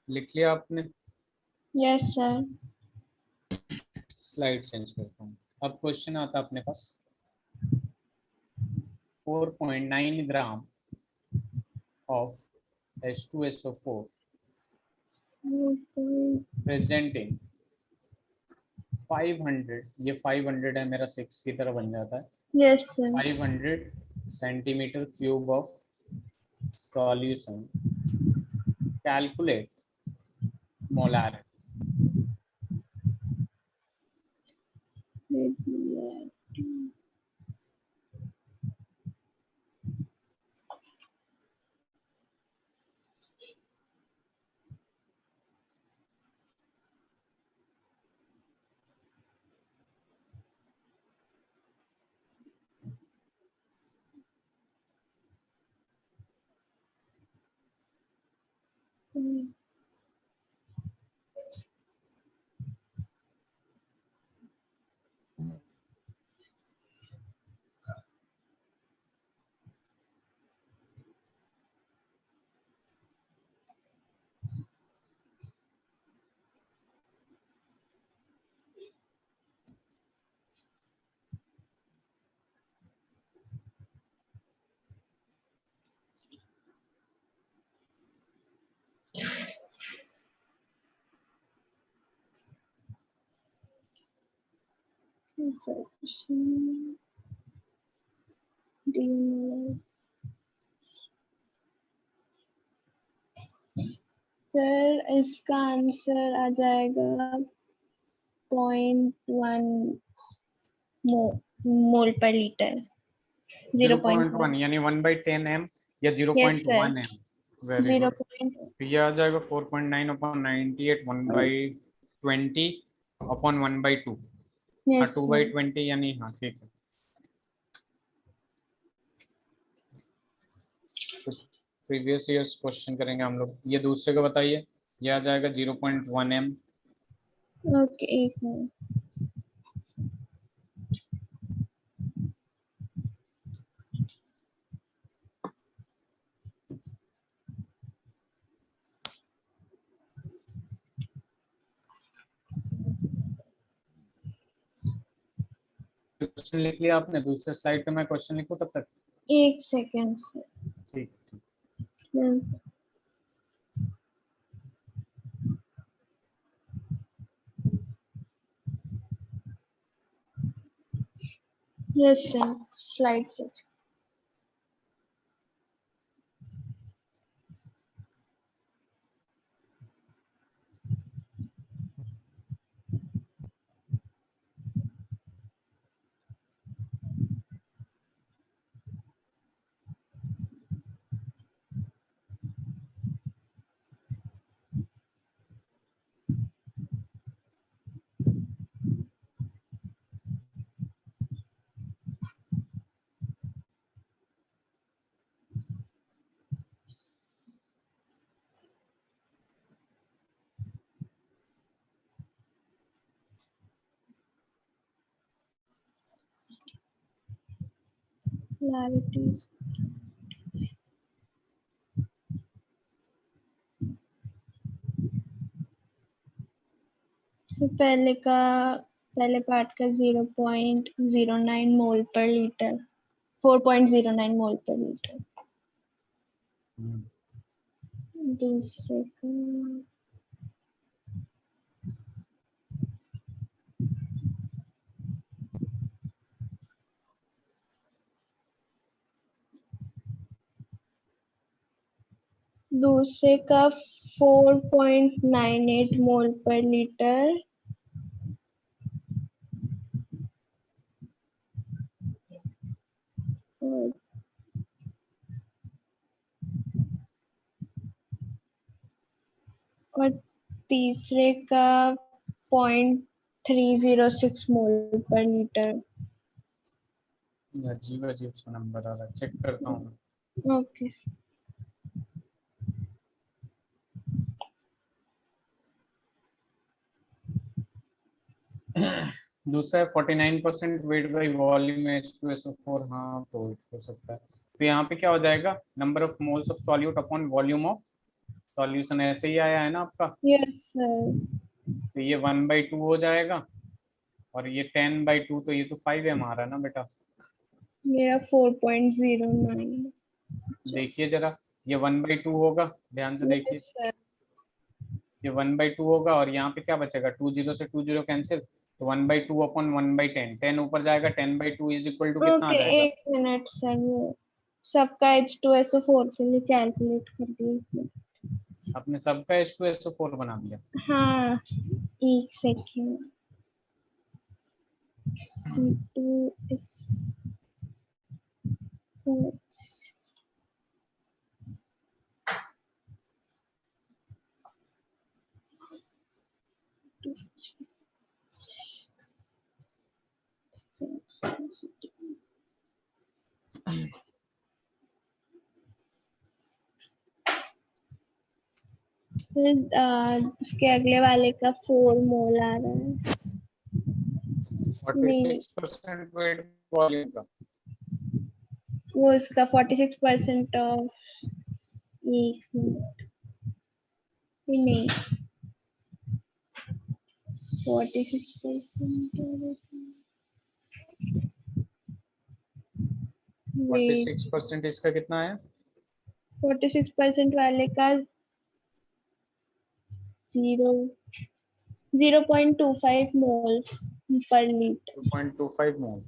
लिख लिया आपने, Yes, sir. स्लाइड चेंज करता हूँ। अब क्वेश्चन आता है अपने पास, 4.9 ग्राम of H2SO4 presenting 500, ये 500 है मेरा, 6 की तरह बन जाता है, Yes, sir. 500 centimetre cube of solution, calculate molarity. Sir इसका आंसर आ जाएगा 0.1 मोल पर लीटर। 0.1 यानी 1/10 m या 0.1 m। Very good. तो ये आ जाएगा 4.9 अपॉन 98 1/20 अपॉन 1/2। हाँ 2/20 यानी हाँ ठीक है। तो प्रीवियस ईयर्स क्वेश्चन करेंगे हम लोग। ये दूसरे का बताइए। ये आ जाएगा 0.1 m। ओके एक मिनट। क्वेश्चन लिख लिया आपने? दूसरे स्लाइड पे मैं क्वेश्चन लिखूं तब तक? एक सेकेंड सर। ठीक। यस सर स्लाइड से। Polarities. So पहले पार्ट का 0.09 मोल पर लीटर, 4.09 मोल पर लीटर। दूसरे का दूसरे का 4.98 मोल पर लीटर और तीसरे का 0.306 मोल पर लीटर। अजीब अजीब सा नंबर आ रहा है, चेक करता हूँ। ओके दूसरा है 49% वेट बाई वॉल्यूम H2SO4। हाँ तो हो सकता है। तो यहाँ पे क्या हो जाएगा? Number of moles of solute upon volume of solution. ऐसे ही आया है ना आपका? Yes sir. तो ये 1/2 हो जाएगा और ये 10/2, तो ये तो 5m आ रहा है ना बेटा। मेरा 4.09। देखिए जरा, ये 1/2 होगा, ध्यान से देखिए। Yes sir. ये 1/2 होगा और यहाँ पे क्या बचेगा? 2 0 से 2 0 कैंसिल, तो 1/2 अपॉन 1/10। 10 ऊपर जाएगा, 10/2 इज इक्वल टू कितना आ ओके जाएगा? एक मिनट सर, वो सबका H2SO4 के लिए कैलकुलेट कर दिए। आपने सबका H2SO4 बना दिया? हाँ एक सेकेंड। C2H उसके अगले वाले का 4 मोल आ रहा है। 46% वेट वॉल्यूम का। वो इसका 46% ऑफ, एक मिनट, नहीं 46% 46% इसका कितना है? 46% वाले का 0.25 मोल। per liter. 2.25 मोल।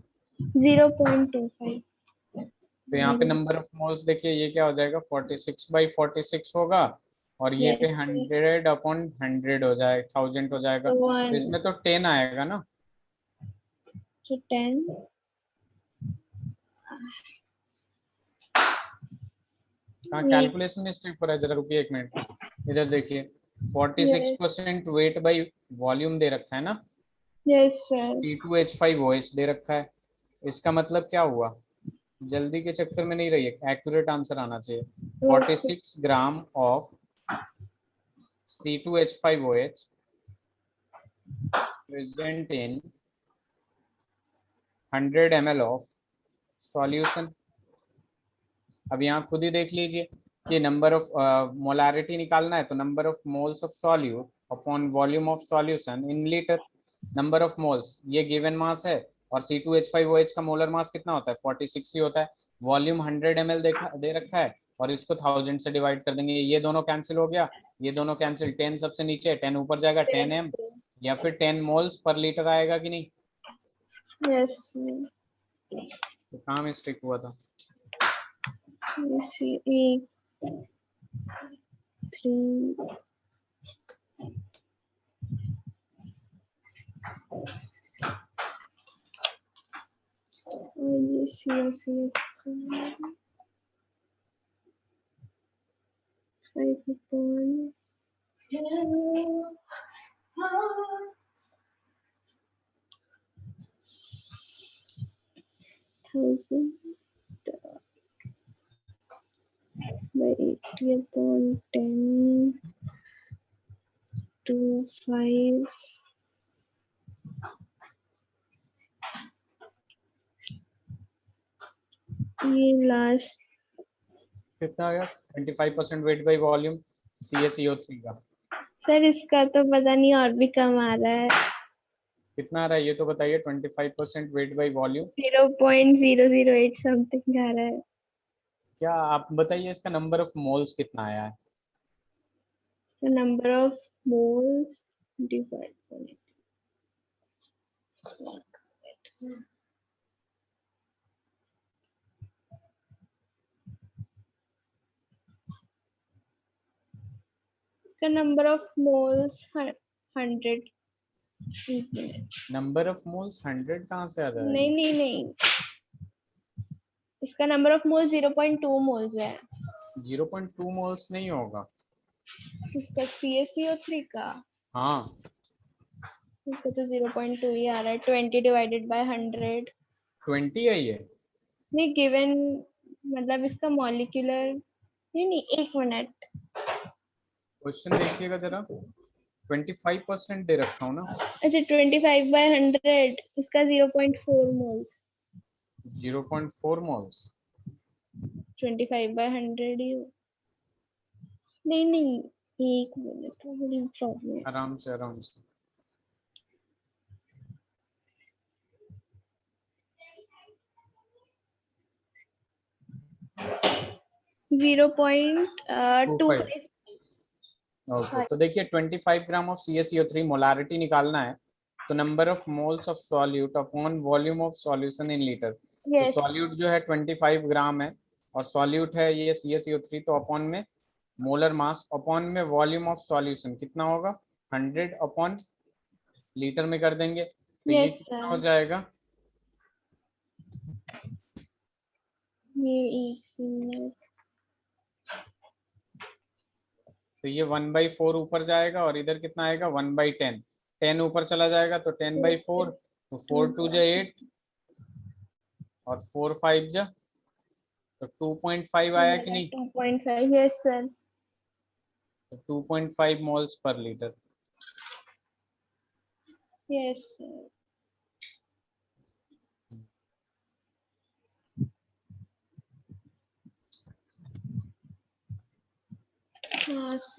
0.25. तो यहाँ पे नंबर ऑफ मोल्स देखिए, ये क्या हो जाएगा, 46/46 होगा, और ये पे Yes. 100/100 हो जाएगा, 1000 हो जाएगा, So तो इसमें तो 10 आएगा ना। 10. कहाँ कैलकुलेशन मिस्टेक पर है, जरा रुकिए एक मिनट, इधर देखिए, 46% वेट बाई वॉल्यूम दे रखा है ना, Yes, sir. C2H5OH दे रखा है। इसका मतलब क्या हुआ, जल्दी के चक्कर में नहीं रहिए, एक्यूरेट आंसर आना चाहिए। 46 gram of C2H5OH present in 100 ml of solution। अब यहाँ खुद ही देख लीजिए कि नंबर ऑफ मोलारिटी निकालना है, तो number of moles of solute upon volume of solution in litre. Number of moles ये गिवन मास है, और C2H5OH का मोलर मास कितना होता है, 46 ही होता है। वॉल्यूम 100 ml दे रखा है, और इसको 1000 से डिवाइड कर देंगे, ये दोनों कैंसिल हो गया, ये दोनों कैंसिल, 10 सबसे नीचे, 10 ऊपर जाएगा, 10 m, या फिर 10 मोल्स पर लीटर आएगा कि नहीं। Yes. तो कहाँ मिस्टेक हुआ था। You see, 3. You see. 5 upon 1000 by 80 upon 10 to 5. ये लास्ट कितना आ गया, 25% वेट बाई वॉल्यूम CaCO3 का। सर इसका तो पता नहीं, और भी कम आ रहा है। कितना आ रहा है ये तो बताइए, 25% वेट बाई वॉल्यूम। 0.008 समथिंग आ रहा है। क्या आप बताइए, इसका नंबर ऑफ मोल्स कितना आया है। The number of moles 25. The number of moles 100. Number of moles 100 कहाँ से आ जाएगा। नहीं, इसका नंबर ऑफ मोल्स 0.2 मोल्स है। 0.2 मोल्स नहीं होगा। इसका CaCO3 का, हाँ, इसका तो 0.2 ही आ रहा है। 20 डिवाइडेड बाय 100। 20 है ये। नहीं गिवन, मतलब इसका मॉलिक्यूलर, नहीं, एक मिनट। क्वेश्चन देखिएगा जरा, 25% दे रखा हूँ ना। अच्छा, 25/100, इसका 0.4 मोल्स। 0.4 मोल्स। 25/100 ही हो। नहीं, एक मिनट, बड़ी प्रॉब्लम। आराम से आराम से। 0.25। ओके, तो देखिए 25 ग्राम ऑफ CaCO3 मोलारिटी निकालना है, तो number of moles of solute upon volume of solution in litre. तो यस, सॉल्यूट जो है 25 ग्राम है, और सॉल्यूट है ये CaCO3, तो अपॉन में मोलर मास अपॉन में वॉल्यूम ऑफ सॉल्यूशन कितना होगा, 100 अपॉन लीटर में कर देंगे, तो ये यस कितना हो सर। जाएगा, ये एक मिनट। तो ये 1/4 ऊपर जाएगा, और इधर कितना आएगा, 1/10। 10 ऊपर चला जाएगा तो 10/4, तो 4 2 जा 8, और 4 5 जा, तो 2.5 आया कि नहीं। 2.5, यस सर। तो 2.5 moles per litre. Yes sir.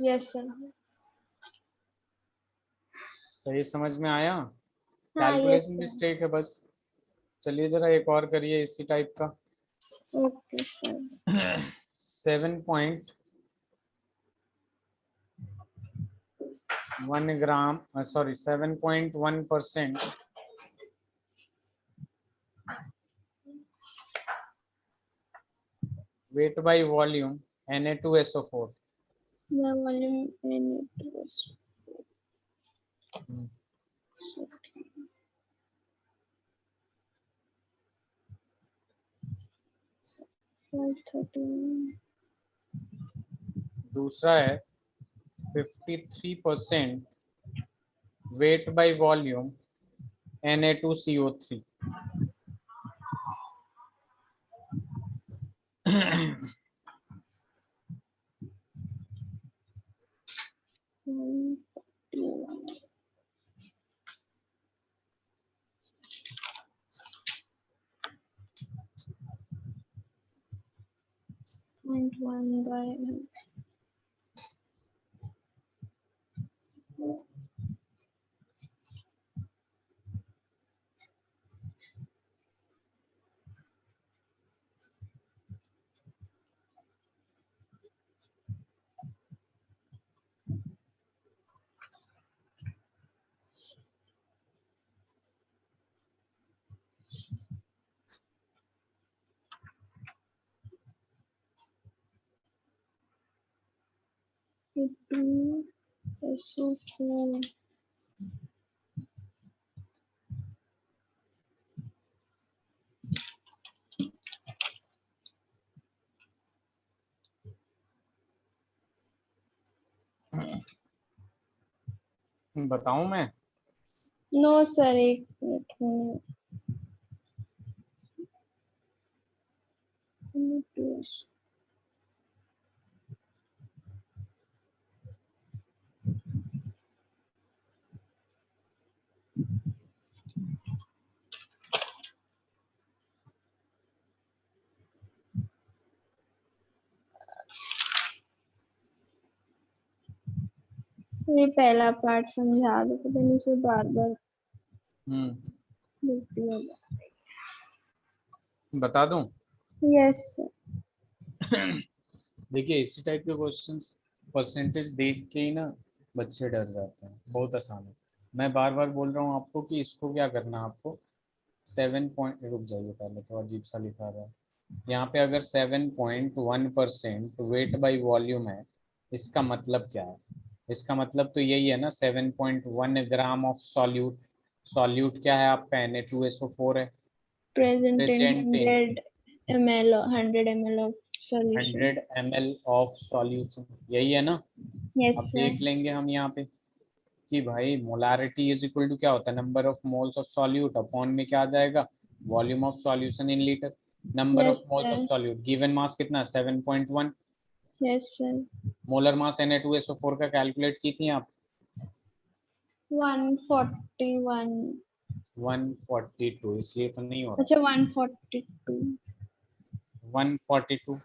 Yes sir. सही समझ में आया। हाँ, यस कैलकुलेशन सर। मिस्टेक है बस। चलिए जरा एक और करिए इसी टाइप का। Okay sir. 7.1 gram, sorry 7.1% weight by volume Na2SO4। The volume in it was 531. दूसरा है 53% weight by volume Na2CO3। Point one by two SO4. बताऊं मैं? No sir, एक मिनट होने ये पहला पार्ट समझा दो, पता नहीं फिर बार बार गलती हो जाए। बता दूं? Yes sir. देखिए इसी टाइप के क्वेश्चंस परसेंटेज देख के ही ना बच्चे डर जाते हैं, बहुत आसान है। मैं बार बार बोल रहा हूँ आपको कि इसको क्या करना है आपको 7 पॉइंट, रुक जाइए पहले तो अजीब सा लिखा रहा है यहाँ पे। अगर 7.1% वेट बाय वॉल्यूम है, इसका मतलब क्या है? इसका मतलब तो यही है ना 7.1 ग्राम ऑफ सॉल्यूट। सॉल्यूट क्या है आपका? Na2SO4 है। Present in present in 100 ml of solution. 100 ml of solution, यही है ना? Yes अब sir. देख लेंगे हम यहाँ पे कि भाई मोलारिटी इज इक्वल टू क्या होता है? Number of moles of solute upon में क्या आ जाएगा? Volume of solution in litre. Number of Yes moles of sir. Solute given mass कितना? 7.1। Yes sir. Molar mass Na2SO4 का कैलकुलेट की थी आप? 141. 142, इसलिए तो नहीं हो अच्छा रहा। 142. 142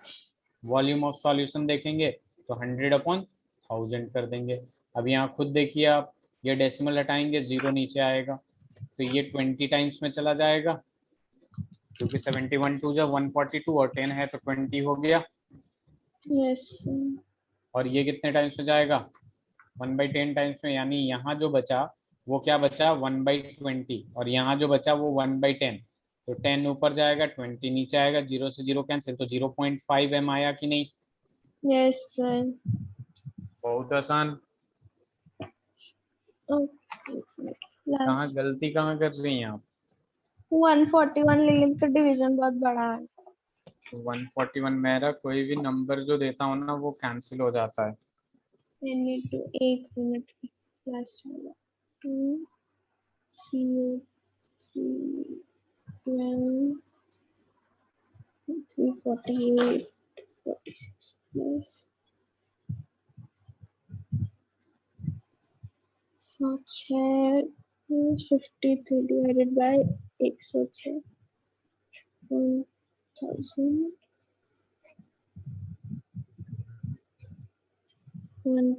वॉल्यूम ऑफ सॉल्यूशन देखेंगे तो 100/1000 कर देंगे। अब यहाँ खुद देखिए आप, ये डेसिमल हटाएंगे, जीरो नीचे आएगा, तो ये 20 टाइम्स में चला जाएगा, क्योंकि 71 टू जब 142 और 10 है तो 20 हो गया। Yes sir. और ये कितने टाइम्स में जाएगा? 1/10 टाइम्स में, यानी यहाँ जो बचा वो क्या बचा? 1/20, और यहाँ जो बचा वो 1/10। तो 10 ऊपर जाएगा, 20 नीचे आएगा, जीरो से जीरो कैंसिल, तो 0.5 m आया कि नहीं? Yes sir. बहुत आसान। Okay. कहाँ Last गलती कहाँ कर रही हैं आप? 141 ले लेंगे तो डिवीजन बहुत बड़ा है। 141 मेरा कोई भी नंबर जो देता हूँ ना वो कैंसिल हो जाता है। एक मिनट लास्ट वाला 2 CO3 12 348 46 plus 106 53 divided by 106 1000 1।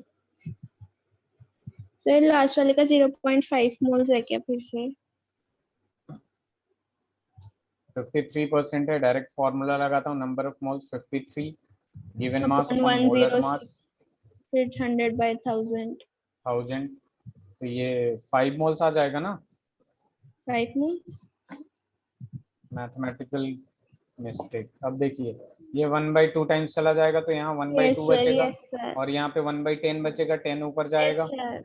Sir last वाले का 0.5 मोल्स है क्या फिर से? 53% है, डायरेक्ट फॉर्मूला लगाता हूँ, number of moles 53, given mass upon upon molar 106 मास फिर 100 by 1000 1000, तो ये 5 मोल्स आ जाएगा ना? 5 मोल्स। Mathematical mistake. अब देखिए ये 1/2 टाइम्स चला जाएगा तो यहाँ 1/2 यस सर, बचेगा, यस सर, और यहाँ पे 1/10 बचेगा, 10 ऊपर यस जाएगा। सर।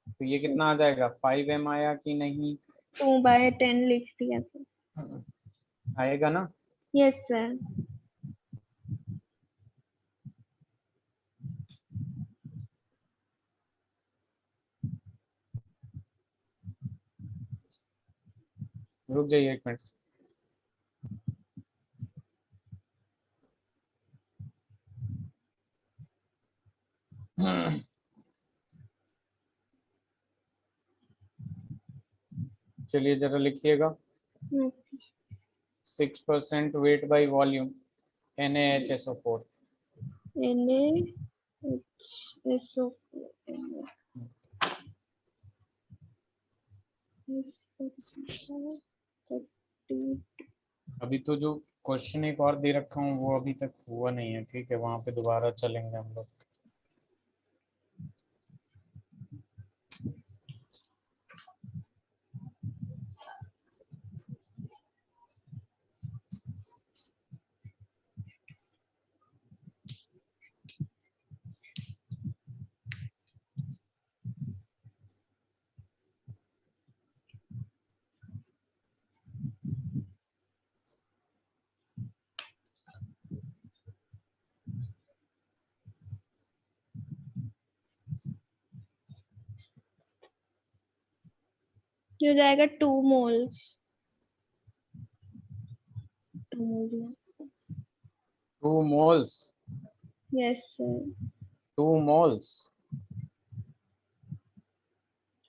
तो ये कितना आ जाएगा, 5m आया कि नहीं? 2/10 लिख दिया था। आएगा ना? Yes sir. रुक जाइए 1 मिनट। चलिए जरा लिखिएगा। 6% वेट बाई वॉल्यूम NaHSO4। अभी तो जो क्वेश्चन एक और दे रखा हूँ वो अभी तक हुआ नहीं है, ठीक है, वहां पे दोबारा चलेंगे हम लोग। हो जाएगा 2 moles. 2 moles. 2 moles? Yes sir. 2 moles?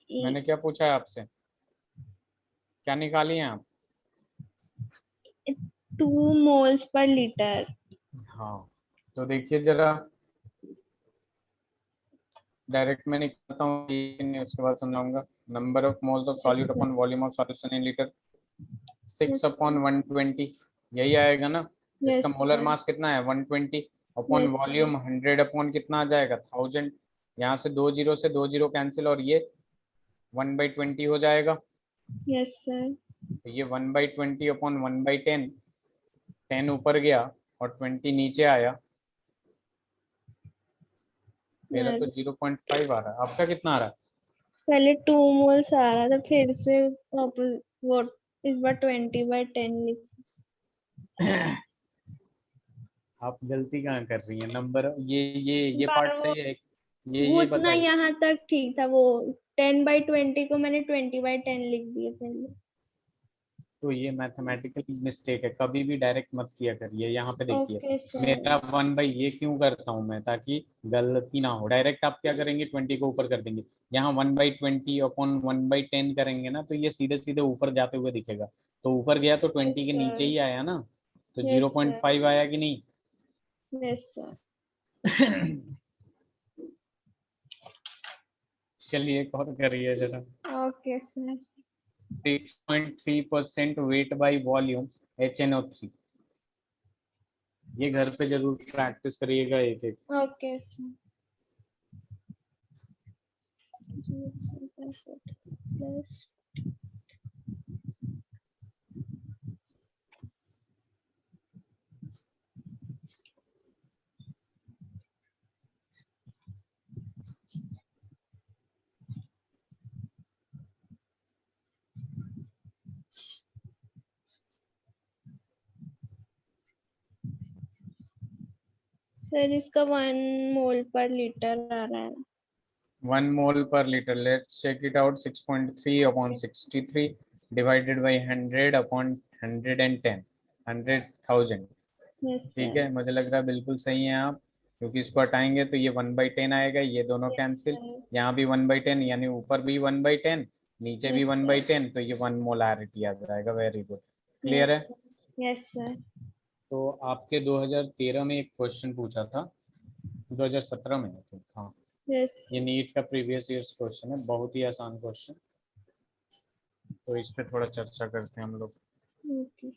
मैंने क्या पूछा है आपसे, क्या निकाली हैं आप? 2 मोल्स/लीटर। हाँ, तो देखिए जरा, डायरेक्ट मैं निकालता हूँ नहीं, उसके बाद समझाऊंगा। Number of moles of yes solute sir, upon volume of solution in litre, six yes upon sir, 120, यही आएगा ना? इसका यस मोलर सर, मास कितना है, 120, upon yes sir, volume 100, upon कितना आ जाएगा, 1000। यहाँ से 2 जीरो से 2 जीरो कैंसिल, और ये 1/20 हो जाएगा। Yes sir. तो ये 1/20 अपॉन 1/10, 10 ऊपर गया और 20 नीचे आया। मेरा तो 0.5 आ रहा है, आपका कितना आ रहा पहले 2 मोल्स आ रहा था, फिर से वापस वो इस बार 20/10 लिख। है? आप गलती कहाँ कर रही हैं, नंबर ये बार पार्ट वो सही है। वो ये उतना बताइए। यहाँ तक ठीक था। वो 10/20 को मैंने 20/10 लिख दिया पहले। तो ये मैथमेटिकल मिस्टेक है, कभी भी डायरेक्ट मत किया करिए। यहाँ पे देखिए, ओके सर। मेरा 1/, ये क्यों करता हूँ मैं, ताकि गलती ना हो। डायरेक्ट आप क्या करेंगे, 20 को ऊपर कर देंगे। यहाँ 1/20 अपॉन 1/10 करेंगे ना, तो ये सीधे सीधे ऊपर जाते हुए दिखेगा। तो ऊपर गया तो यस 20 के नीचे सर, ही आया ना, तो yes zero point sir, five आया कि नहीं? Yes sir. चलिए एक और करिए जरा। Okay sir. 6.3% wait by volume HNO3। ये घर पे जरूर प्रैक्टिस करिएगा एक एक। Okay sir. प्लस सर, इसका 1 मोल/लीटर आ रहा है। 1 mole/liter, let's check it out. 6.3 upon okay. 63 divided by 100 upon 110, 100,000। Yes ठीक सर, है, मुझे लग रहा है बिल्कुल सही है आप, क्योंकि इसको हटाएंगे तो ये 1/10 आएगा, ये दोनों यस कैंसिल। सर, यहाँ भी 1/10, यानी ऊपर भी 1/10, नीचे भी yes one sir, by ten तो ये 1 मोलारिटी आ जाएगा। वेरी गुड, क्लियर यस है? Sir, yes sir. तो आपके 2013 में एक क्वेश्चन पूछा था, 2017 में आई थिंक, हाँ। यस। ये नीट का प्रीवियस ईयर्स क्वेश्चन है, बहुत ही आसान क्वेश्चन। तो इस पे थोड़ा चर्चा करते हैं हम लोग। ओके।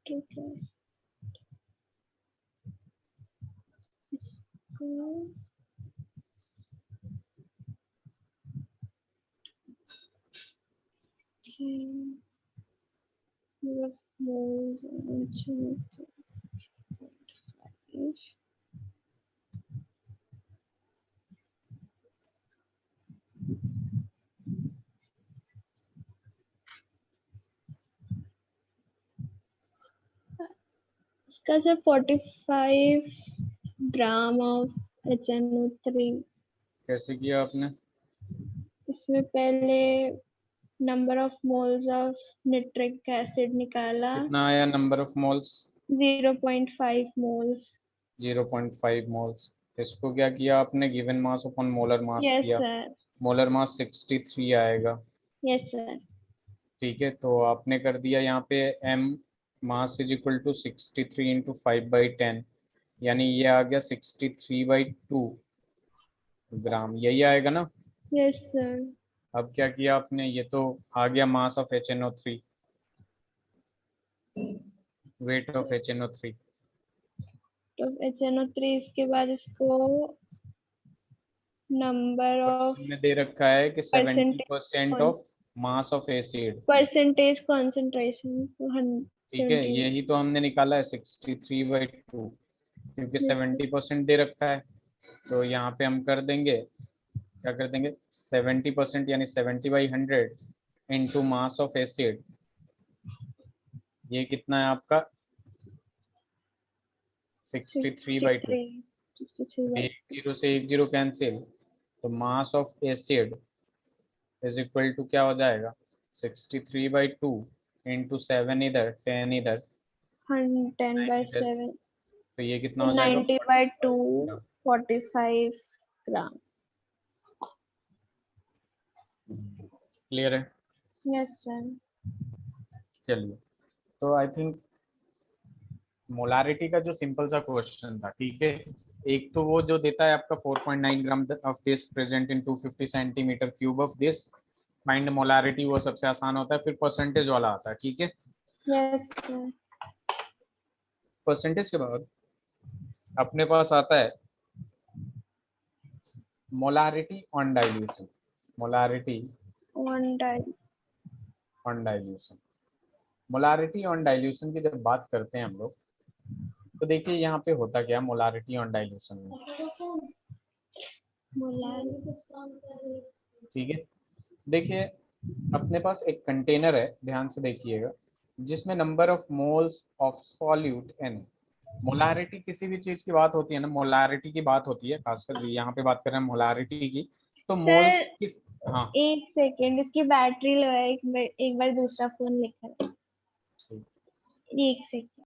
ठीक है, इसको इसका सर 45 ग्राम ऑफ HNO3। कैसे किया आपने? इसमें पहले number of moles of nitric acid निकाला, कितना आया number of moles? 0.5 moles. 0.5 moles. इसको क्या किया आपने? Given mass upon molar mass yes किया। सर, मोलर मास 63 आएगा। Yes sir. ठीक है, तो आपने कर दिया यहाँ पे m mass is equal to 63 into 5/10, यानी ये आ गया 63/2 ग्राम, यही आएगा ना? Yes sir. अब क्या किया आपने? ये तो आ गया mass of HNO3, weight of HNO3। तो HNO3 इसके बाद इसको नंबर ऑफ क्वेश्चन में दे रखा है कि 70% percentage of mass of acid. Percentage concentration ठीक है, 70। यही तो हमने निकाला है 63/2, क्योंकि यस सर। 70% दे रखा है। तो यहाँ पे हम कर देंगे, क्या कर देंगे, 70% यानी 70/100 इंटू मास ऑफ एसिड। ये कितना है आपका? 63/2। 63 एक जीरो से एक जीरो कैंसिल, तो mass of acid is equal to क्या हो जाएगा? 63/2 इंटू 7 इधर, 10 इधर, 9 इधर, 10/7, तो ये कितना हो जाएगा? 90/2, 40। 45 ग्राम। क्लियर है? Yes sir. चलिए, तो आई थिंक मोलारिटी का जो सिंपल सा क्वेश्चन था, ठीक है, एक तो वो जो देता है आपका 4.9 gram of this present in 250 centimetre cube of this, find molarity, वो सबसे आसान होता है। फिर परसेंटेज वाला आता है, ठीक है। Yes sir. परसेंटेज के बाद अपने पास आता है molarity on dilution. Molarity one die on dilution. Molarity on dilution की जब बात करते हैं हम लोग, तो देखिए यहाँ पे होता क्या मोलारिटी ऑन डाइल्यूशन में, ठीक है। देखिए, अपने पास एक कंटेनर है, ध्यान से देखिएगा, जिसमें number of moles of solute n। Molarity किसी भी चीज की बात होती है ना, मोलारिटी की बात होती है, खासकर यहाँ पे बात कर रहे हैं मोलारिटी की, तो सर मोल्स किस, हाँ, एक सेकेंड, इसकी बैटरी लो है, एक बार दूसरा फोन लेकर। एक सेकेंड।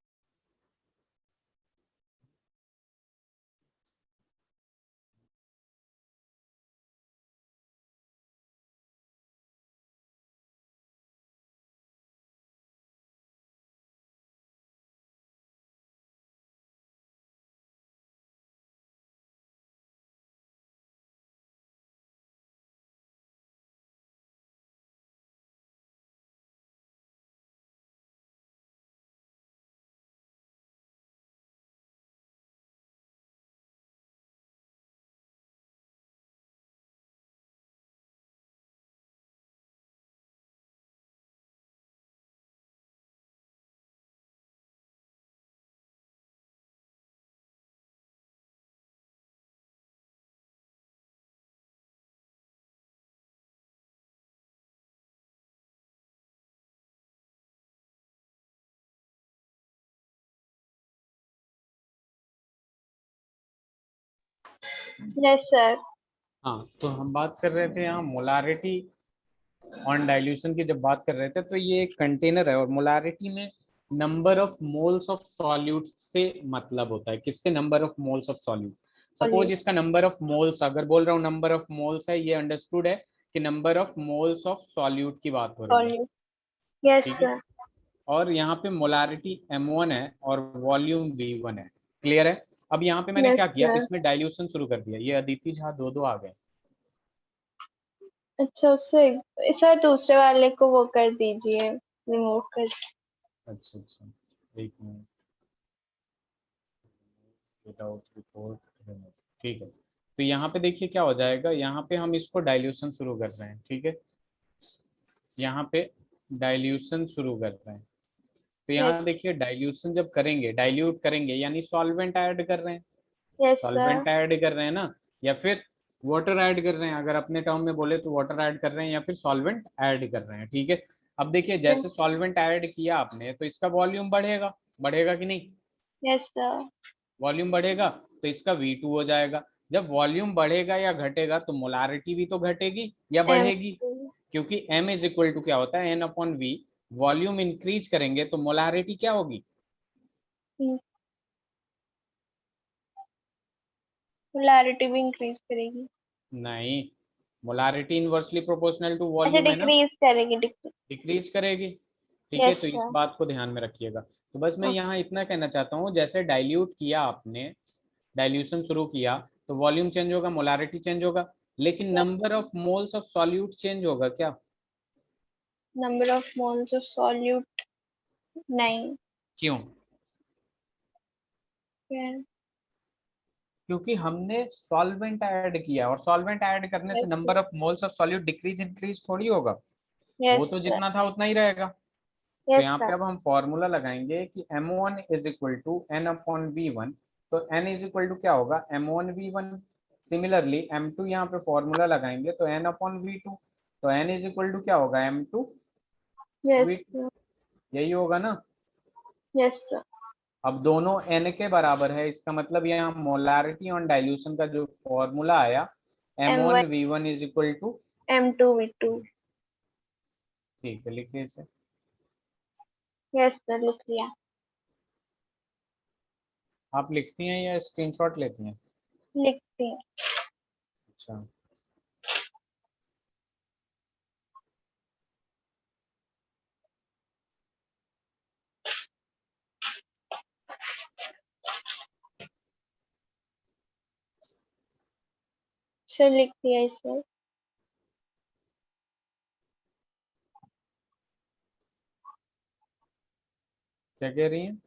Yes sir. हाँ, तो हम बात कर रहे थे यहाँ मोलारिटी ऑन डाइल्यूशन की, जब बात कर रहे थे, तो ये एक कंटेनर है, और मोलारिटी में number of moles of solute से मतलब होता है, किससे? Number of moles of solute. Suppose इसका नंबर ऑफ मोल्स, अगर बोल रहा हूँ नंबर ऑफ मोल्स है, ये अंडरस्टूड है कि number of moles of solute की बात हो रही है, यस ठीक है। सर। और यहाँ पे मोलारिटी m1 है और वॉल्यूम v1 है। क्लियर है? अब यहाँ पे मैंने यस क्या किया, सर। इसमें डाइल्यूशन शुरू कर दिया। ये अदिति झा दो दो आ गए। अच्छा, उससे सर दूसरे वाले को वो कर दीजिए, रिमूव कर। अच्छा अच्छा, एक मिनट, विदाउट रिपोर्ट, ठीक है। तो यहाँ पे देखिए क्या हो जाएगा, यहाँ पे हम इसको डाइल्यूशन शुरू कर रहे हैं, ठीक है, यहाँ पे डाइल्यूशन शुरू कर रहे हैं। तो यस यहाँ देखिए डाइल्यूशन जब करेंगे, डाइल्यूट करेंगे यानी सॉल्वेंट ऐड कर रहे हैं, यस सर सॉल्वेंट ऐड कर रहे हैं ना, या फिर वाटर ऐड कर रहे हैं, अगर अपने टर्म में बोले तो वाटर ऐड कर रहे हैं या फिर सॉल्वेंट ऐड कर रहे हैं, ठीक है। अब देखिए जैसे सॉल्वेंट ऐड किया आपने तो इसका वॉल्यूम बढ़ेगा, बढ़ेगा कि नहीं, यस सर वॉल्यूम बढ़ेगा तो इसका V2 हो जाएगा। जब वॉल्यूम बढ़ेगा या घटेगा तो मोलारिटी भी तो घटेगी या एम बढ़ेगी, क्योंकि M इज इक्वल टू क्या होता है, N/V। वॉल्यूम इंक्रीज करेंगे तो मोलारिटी क्या होगी, पोलैरिटी भी इंक्रीज करेगी। नहीं, मोलारिटी इनवर्सली प्रोपोर्शनल टू अच्छा वॉल्यूम है ना, डिक्रीज करेगी, डिक्रीज। डिक्रीज करेगी, ठीक है। यस तो इस सर। बात को ध्यान में रखिएगा। तो बस मैं यहाँ इतना कहना चाहता हूँ, जैसे डाइल्यूट किया आपने, डाइल्यूशन शुरू किया तो वॉल्यूम चेंज होगा, मोलारिटी चेंज होगा, लेकिन yes number of moles of solute change होगा क्या, number of moles of solute नहीं। क्यों, यस क्योंकि हमने सॉल्वेंट ऐड किया, और सॉल्वेंट ऐड करने से number of moles of solute decrease increase थोड़ी होगा, वो यस तो सर। जितना था उतना ही रहेगा। तो यस यहाँ पे सर। अब हम फॉर्मूला लगाएंगे कि M1 is equal to N/V1। तो N इज इक्वल टू क्या होगा, M1V1। सिमिलरली M2 यहाँ पे फॉर्मूला लगाएंगे तो N/V2। तो N इज इक्वल टू क्या होगा, यस M2V2, यही होगा ना। Yes sir. अब दोनों N के बराबर है, इसका मतलब यहाँ मोलारिटी ऑन डाइल्यूशन का जो फॉर्मूला आया, M1 M1V1 is equal to, M2V2। ठीक है लिखिए इसे। यस सर लिख लिया। आप लिखती हैं या स्क्रीनशॉट लेती हैं, लिखती हूँ। अच्छा। सर लिख दिया इसे। क्या कह रही हैं,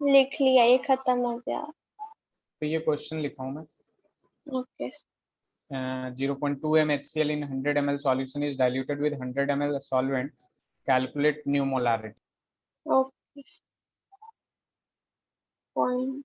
लिख लिया, ये खत्म हो गया। तो ये क्वेश्चन लिखा हूँ मैं। Okay 0.2 m HCl in 100 ml solution is diluted with 100 ml solvent. Calculate new molarity. Okay point.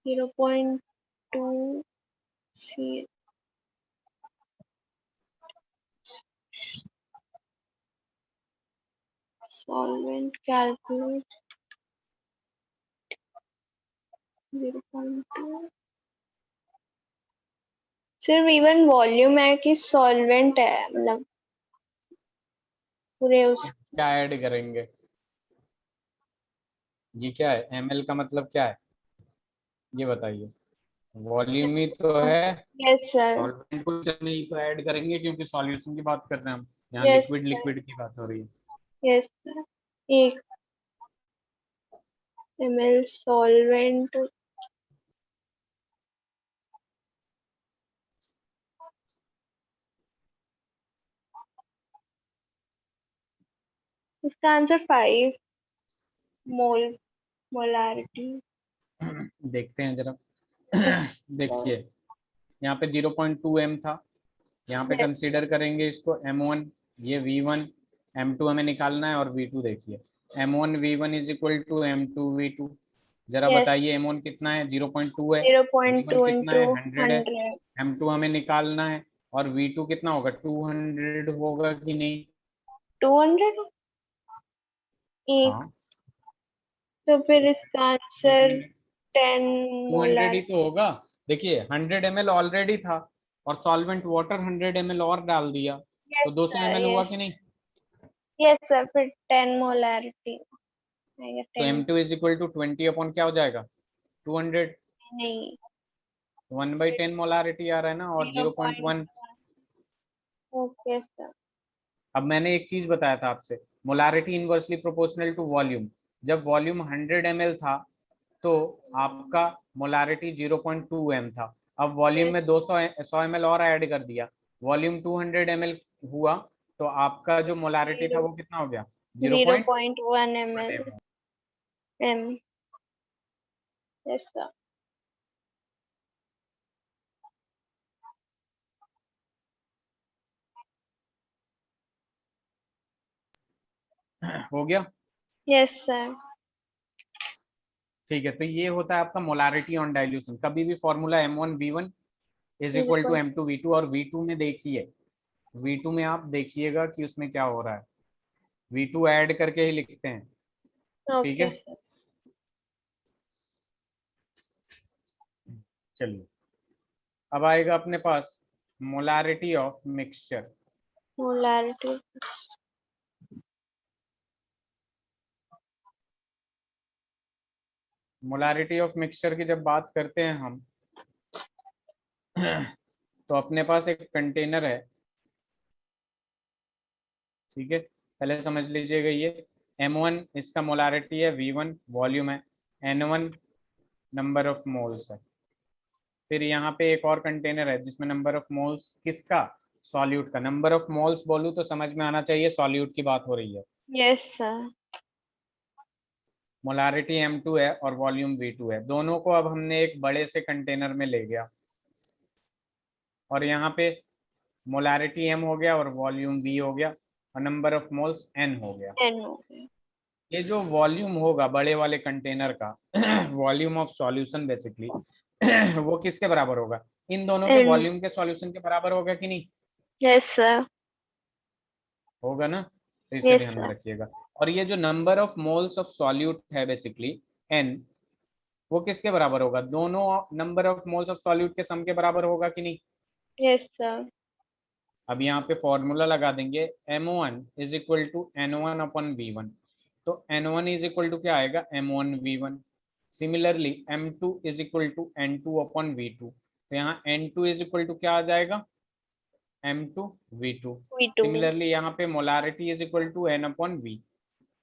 Zero point two C solvent calculate 0.2। सिर्फ इवन वॉल्यूम है कि सॉल्वेंट है, मतलब पूरे उस। क्या ऐड करेंगे, ये क्या है, ml का मतलब क्या है, ये बताइए। वॉल्यूम ही तो है, यस सर। सॉल्वेंट को नहीं तो ऐड करेंगे, क्योंकि सॉल्यूशन की बात कर रहे हैं हम, यहाँ यस लिक्विड सर। लिक्विड की बात हो रही है। Yes sir. 1 ml solvent. इसका आंसर 5 मोल मोलारिटी। देखते हैं जरा। देखिए यहाँ पे 0.2 m था, यहाँ पे यस कंसीडर करेंगे इसको M1, ये V1, M2 हमें निकालना है, और V2 देखिए, M1V1 is equal to M2V2। जरा यस बताइए M1 कितना है, 0.2 है, V1 0.2 कितना इंटू है, 100 है, 100। M2 हमें निकालना है, और V2 कितना होगा, 200 होगा कि नहीं, 200। एक हाँ तो फिर इसका आंसर 10 200 ही मोलर। तो होगा। देखिए 100 ml ऑलरेडी था और सॉल्वेंट वाटर 100 ml और डाल दिया, तो यस 200 ml सर, हुआ यस कि नहीं? यस सर, फिर 10 मोलैरिटी आएगा, तो 10। M2 is equal to 20 upon क्या हो जाएगा, 200। नहीं, 1/10 मोलारिटी आ रहा है ना, और 0.1। 0.1। Okay sir. अब मैंने एक चीज बताया था आपसे, molarity inversely proportional to volume. जब वॉल्यूम 100 ml था तो आपका मोलारिटी 0.2 m था। अब वॉल्यूम यस, में 100 ml और ऐड कर दिया, वॉल्यूम 200 ml हुआ, तो आपका जो मोलारिटी था वो कितना हो गया, 0.1 ml ml। m। Yes sir. हो गया। Yes sir. ठीक है, तो ये होता है आपका मोलारिटी ऑन डाइल्यूशन। कभी भी formula M1V1 is equal to M2V2, और V2 में देखिए, V2 में आप देखिएगा कि उसमें क्या हो रहा है, V2 ऐड करके ही लिखते हैं। ठीक ओके है, सर। चलिए अब आएगा अपने पास molarity of mixture. Molarity. Molarity of mixture की जब बात करते हैं हम तो अपने पास एक कंटेनर है। ठीक है, पहले समझ लीजिएगा, ये M1 इसका मोलारिटी है, V1 वॉल्यूम है, N1 नंबर ऑफ मोल्स है। फिर यहाँ पे एक और कंटेनर है जिसमें नंबर ऑफ मोल्स किसका, सॉल्यूट का। नंबर ऑफ मोल्स बोलूँ तो समझ में आना चाहिए सॉल्यूट की बात हो रही है। Yes sir. मोलारिटी M2 है और वॉल्यूम V2 है, दोनों को अब हमने एक बड़े से कंटेनर में ले गया, और यहाँ पे मोलारिटी M हो गया और वॉल्यूम V हो गया और नंबर ऑफ मोल्स N हो गया। n हो गया। ये जो वॉल्यूम होगा बड़े वाले कंटेनर का वॉल्यूम ऑफ सॉल्यूशन बेसिकली वो किसके बराबर होगा, इन दोनों के n। वॉल्यूम के सॉल्यूशन के बराबर होगा कि नहीं, यस सर। होगा ना, तो इसे यस ध्यान में सर। रखिएगा। और ये जो number of moles of solute है बेसिकली N, वो किसके बराबर होगा, दोनों number of moles of solute के सम के बराबर होगा कि नहीं। Yes sir. अब यहाँ पे फॉर्मूला लगा देंगे, M1 is equal to N1 upon V1। तो N1 इज इक्वल टू क्या आएगा, M1V1। Similarly M2 is equal to N2 upon V2। तो यहाँ N2 इज इक्वल टू क्या आ जाएगा, M2V2। v2। सिमिलरली यहाँ पे molarity is equal to N upon V।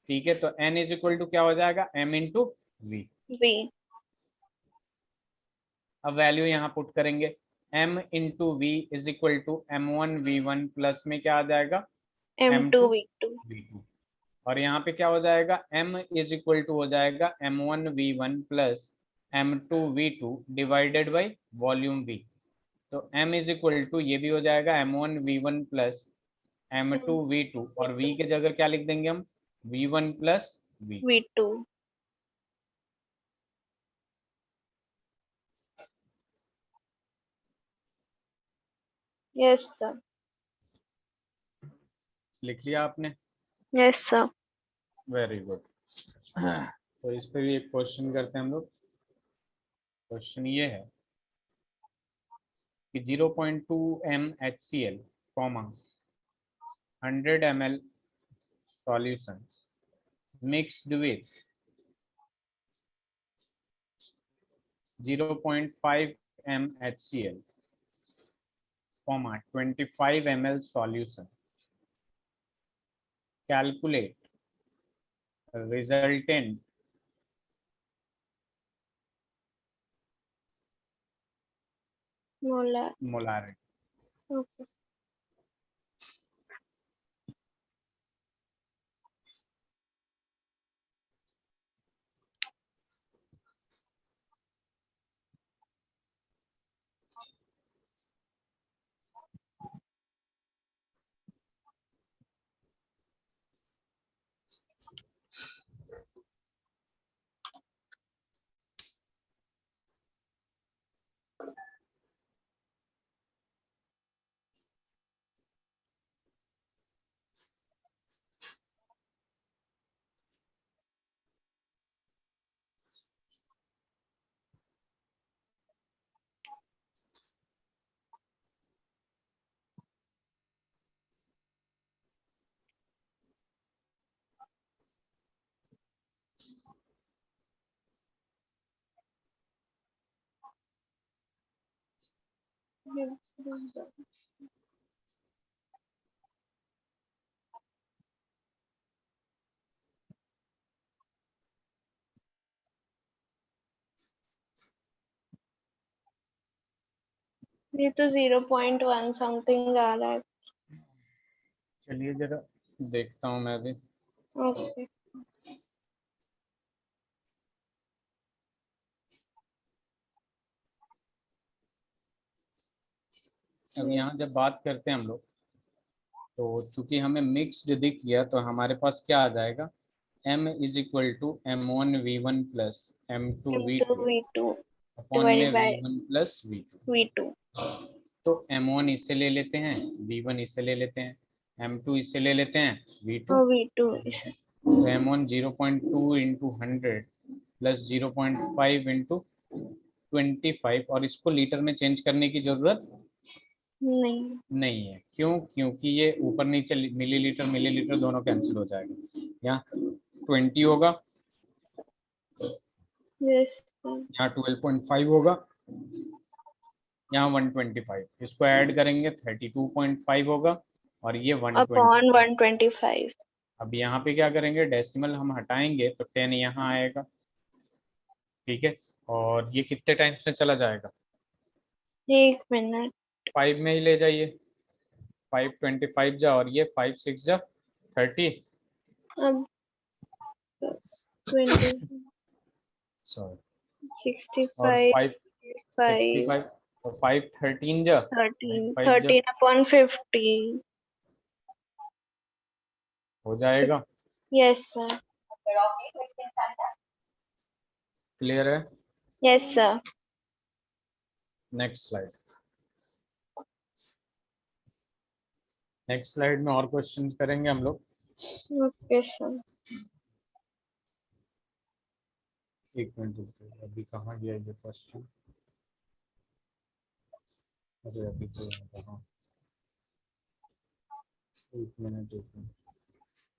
ठीक है, तो N इज इक्वल टू क्या हो जाएगा, M इंटू V। v। अब वैल्यू यहाँ पुट करेंगे, M into V is equal to M1V1 plus में क्या आ जाएगा, m2 M2 v2। V2। और यहाँ पे क्या हो जाएगा, M इज इक्वल टू हो जाएगा M1V1 plus M2V2 divided by volume V। तो M इज इक्वल टू ये भी हो जाएगा M1V1 प्लस M2V2, और V के जगह क्या लिख देंगे हम, V1 plus V। v2। Yes sir. लिख लिया आपने, यस सर। Very good. तो इस पे भी एक क्वेश्चन करते हैं हम लोग। क्वेश्चन ये है कि 0.2 m HCl, 100 ml solution mixed with 0.5 m HCl, 25 ml solution. Calculate resultant molar. molarity. Okay. ये तो 0.1 समथिंग आ रहा है। चलिए जरा देखता हूँ मैं भी। ओके अब यहाँ जब बात करते हैं हम लोग, तो चूंकि हमें मिक्स्ड दिख गया तो हमारे पास क्या आ जाएगा, m is equal to m1v1 plus m2v2 m2v2 upon में divided by v1 plus v2। v2। तो m1 इससे ले लेते हैं, v1 इससे ले लेते हैं, m2 इससे ले लेते हैं, v2। और v2 तो m1 0.2 इंटू 100 प्लस 0.5 इंटू 25, और इसको लीटर में चेंज करने की जरूरत नहीं। नहीं है। क्यों? क्योंकि ये ऊपर नीचे मिलीलीटर दोनों कैंसिल हो जाएगा। यहाँ 20 होगा, यस यहाँ 12.5 होगा, यहाँ 125, इसको ऐड करेंगे 32.5 होगा, और ये 120। अपॉन 125। अब यहाँ पे क्या करेंगे, डेसिमल हम हटाएंगे तो 10 यहाँ आएगा, ठीक है। और ये कितने टाइम्स में चला जाएगा, 1 मिनट। 5 में ही ले जाइए, 525 जा, और ये 5 6 जा 30, अब 20 सॉरी, और 65 5 5 65, और 5 13 जा, 13 5 जा 13 अपॉन 50। हो जाएगा। Yes sir. क्लियर है? Yes sir. Next slide. Next slide में और क्वेश्चन करेंगे हम लोग। Okay sir. एक मिनट रुकिए, अभी कहाँ गया ये क्वेश्चन, अरे अभी तो कहाँ, एक minute.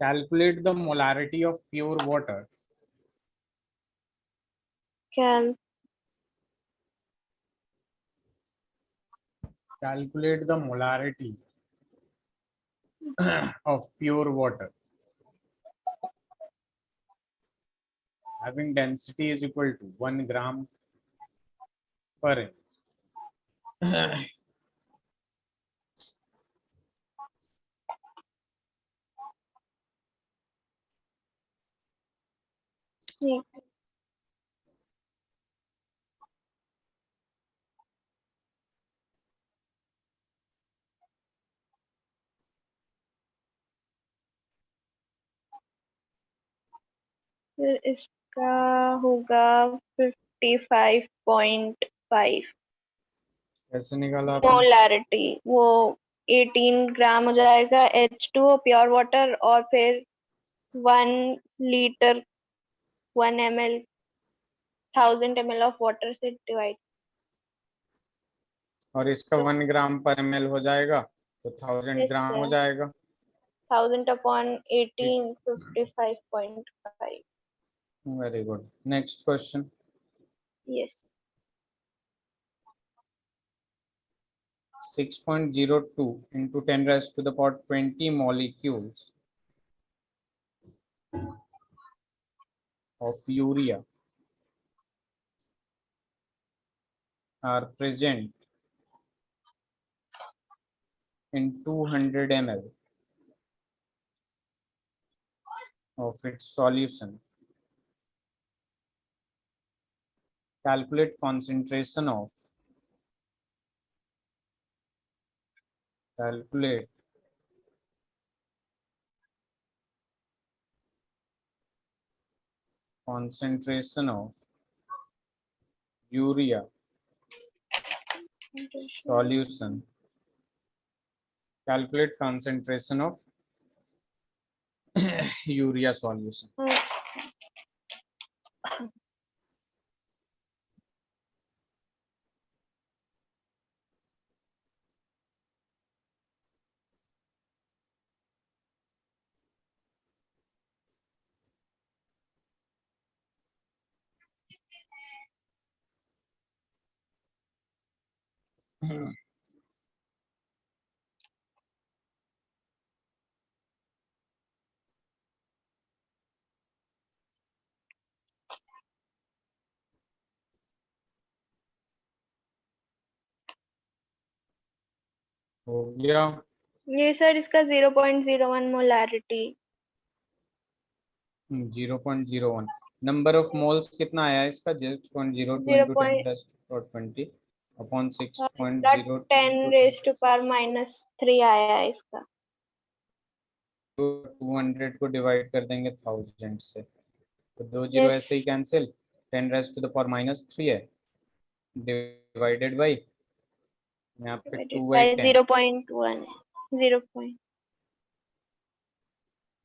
Calculate the molarity of pure water. Cal calculate the molarity of pure water having density is equal to 1 gram per inch. फिर इसका होगा 55.5 कैसे निकाला आपने? मोलारिटी। वो 18 ग्राम हो जाएगा H2O प्योर वाटर, और फिर 1 litre 1 ml 1000 ml of water से डिवाइड। और इसका 1 ग्राम पर ml हो जाएगा, तो 1000 यस ग्राम हो सर। जाएगा। 1000 upon 18 55.5। Very good. Next question. Yes 6.02 into 10 raised to the power 20 molecules of urea are present in 200 ml of its solution. Calculate concentration of calculate concentration of urea solution. Calculate concentration of urea solution. हो गया। ये सर इसका 0.01 मोलारिटी। 0.01 नंबर ऑफ मोल्स कितना आया इसका? 0.02 0. इंटू 10⁻20 अपॉन इसका 6.02 10 इंटू रेज टू पावर -3 आया है इसका। 200 को डिवाइड कर देंगे 1000 से, तो 2 जीरो यस, ऐसे ही कैंसिल। 10⁻³ है, डिवाइडेड बाई यहाँ पे 2/10। 0.1 0.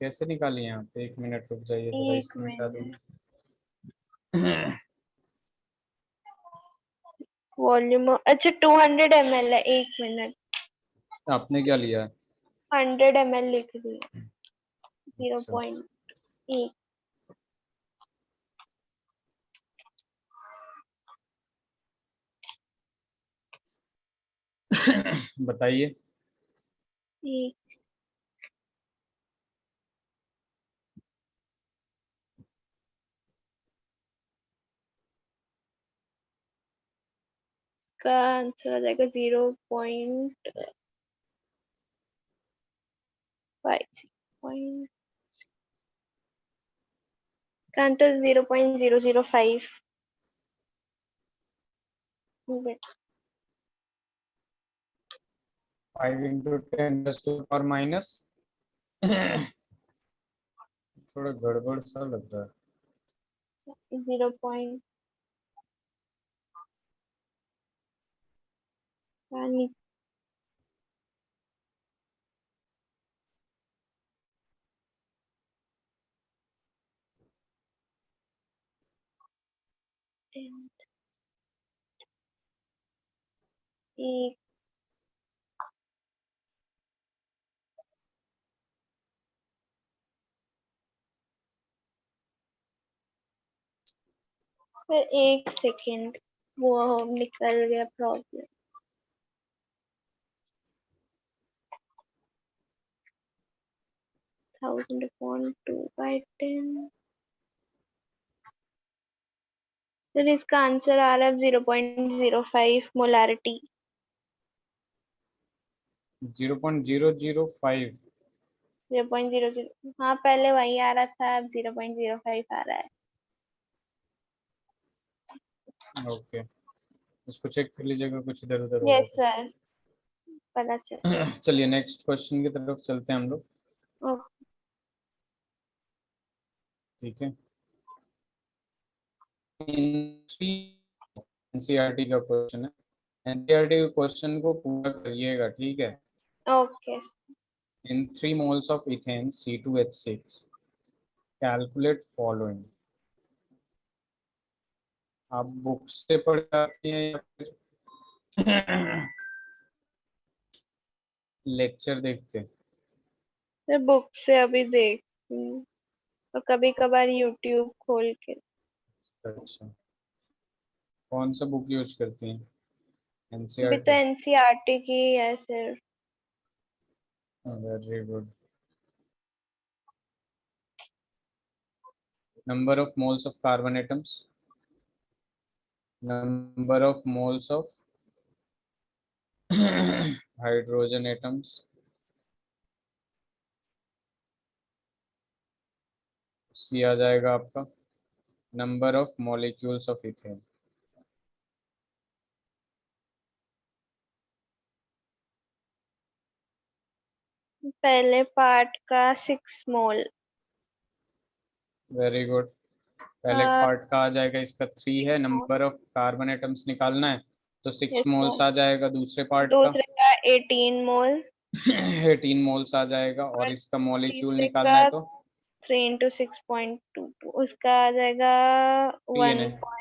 कैसे निकाली यहाँ पे? 1 मिनट रुक जाइए जरा, एक इसमें मिटा मिनट। दूंगा। वॉल्यूम अच्छा 200 ml है। 1 मिनट। आपने क्या लिया? 100 ml लिख दिया। अच्छा 0.1। बताइए। का आंसर आ जाएगा 0.5। का आंसर 0.005। 5 इंटू 10⁻⁻, थोड़ा गड़बड़ सा लग रहा है। 0. एक फिर 1 सेकेंड, वो निकल गया प्रॉब्लम। Thousand upon 2/10। फिर इसका आंसर आ रहा है 0.05 मोलारिटी। 0.005। 0.00। हाँ पहले वही आ रहा था, अब 0.05 आ रहा है। ओके, इसको चेक कर लीजिएगा, कुछ इधर उधर होगा यस सर, पता चल। तो। चलिए नेक्स्ट क्वेश्चन की तरफ चलते हैं हम लोग। ओके। ठीक है, एनसीईआरटी का क्वेश्चन है। एनसीईआरटी के क्वेश्चन को पूरा करिएगा, ठीक है। Okay. In 3 moles of ethane C2H6 calculate following. आप बुक से पढ़ जाती हैं या फिर लेक्चर देख के? मैं बुक से अभी देखती हूँ और कभी कभार यूट्यूब खोल के। अच्छा, कौन सा बुक यूज करती हैं? अभी तो एनसीईआरटी? एनसीईआरटी की ही है sir. Very good. Number of moles of carbon atoms, number of moles of hydrogen atoms, C आ जाएगा आपका। Number of molecules of ethane. पहले पार्ट का 6 मोल। Very good. पहले पार्ट का आ जाएगा, इसका 3 है। नंबर ऑफ कार्बन एटम्स निकालना है तो 6 यस मोल्स सर। आ जाएगा दूसरे पार्ट का। दूसरे का 18 मोल 18 मोल्स आ जाएगा, और और इसका मॉलिक्यूल तीसरे निकालना का है तो 3 into 6.22, उसका आ जाएगा पी एन 1। है।